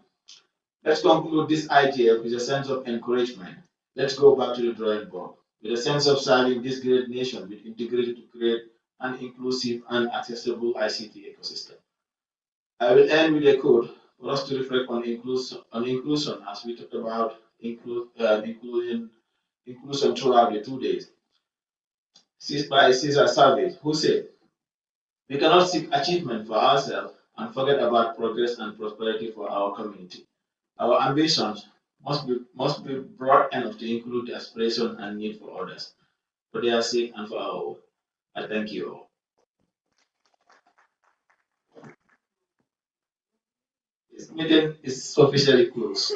let's conclude this IGF with a sense of encouragement. Let's go back to the drawing board with a sense of serving this great nation with integrity to create an inclusive and accessible ICT ecosystem. I will end with a quote for us to reflect on inclusion as we talked about inclusion throughout the 2 days. By Cesar Savage, who said, "We cannot seek achievement for ourselves and forget about progress and prosperity for our community. Our ambitions must be broad enough to include the aspiration and need for others, for their sake and for our own." I thank you all. This meeting is officially closed.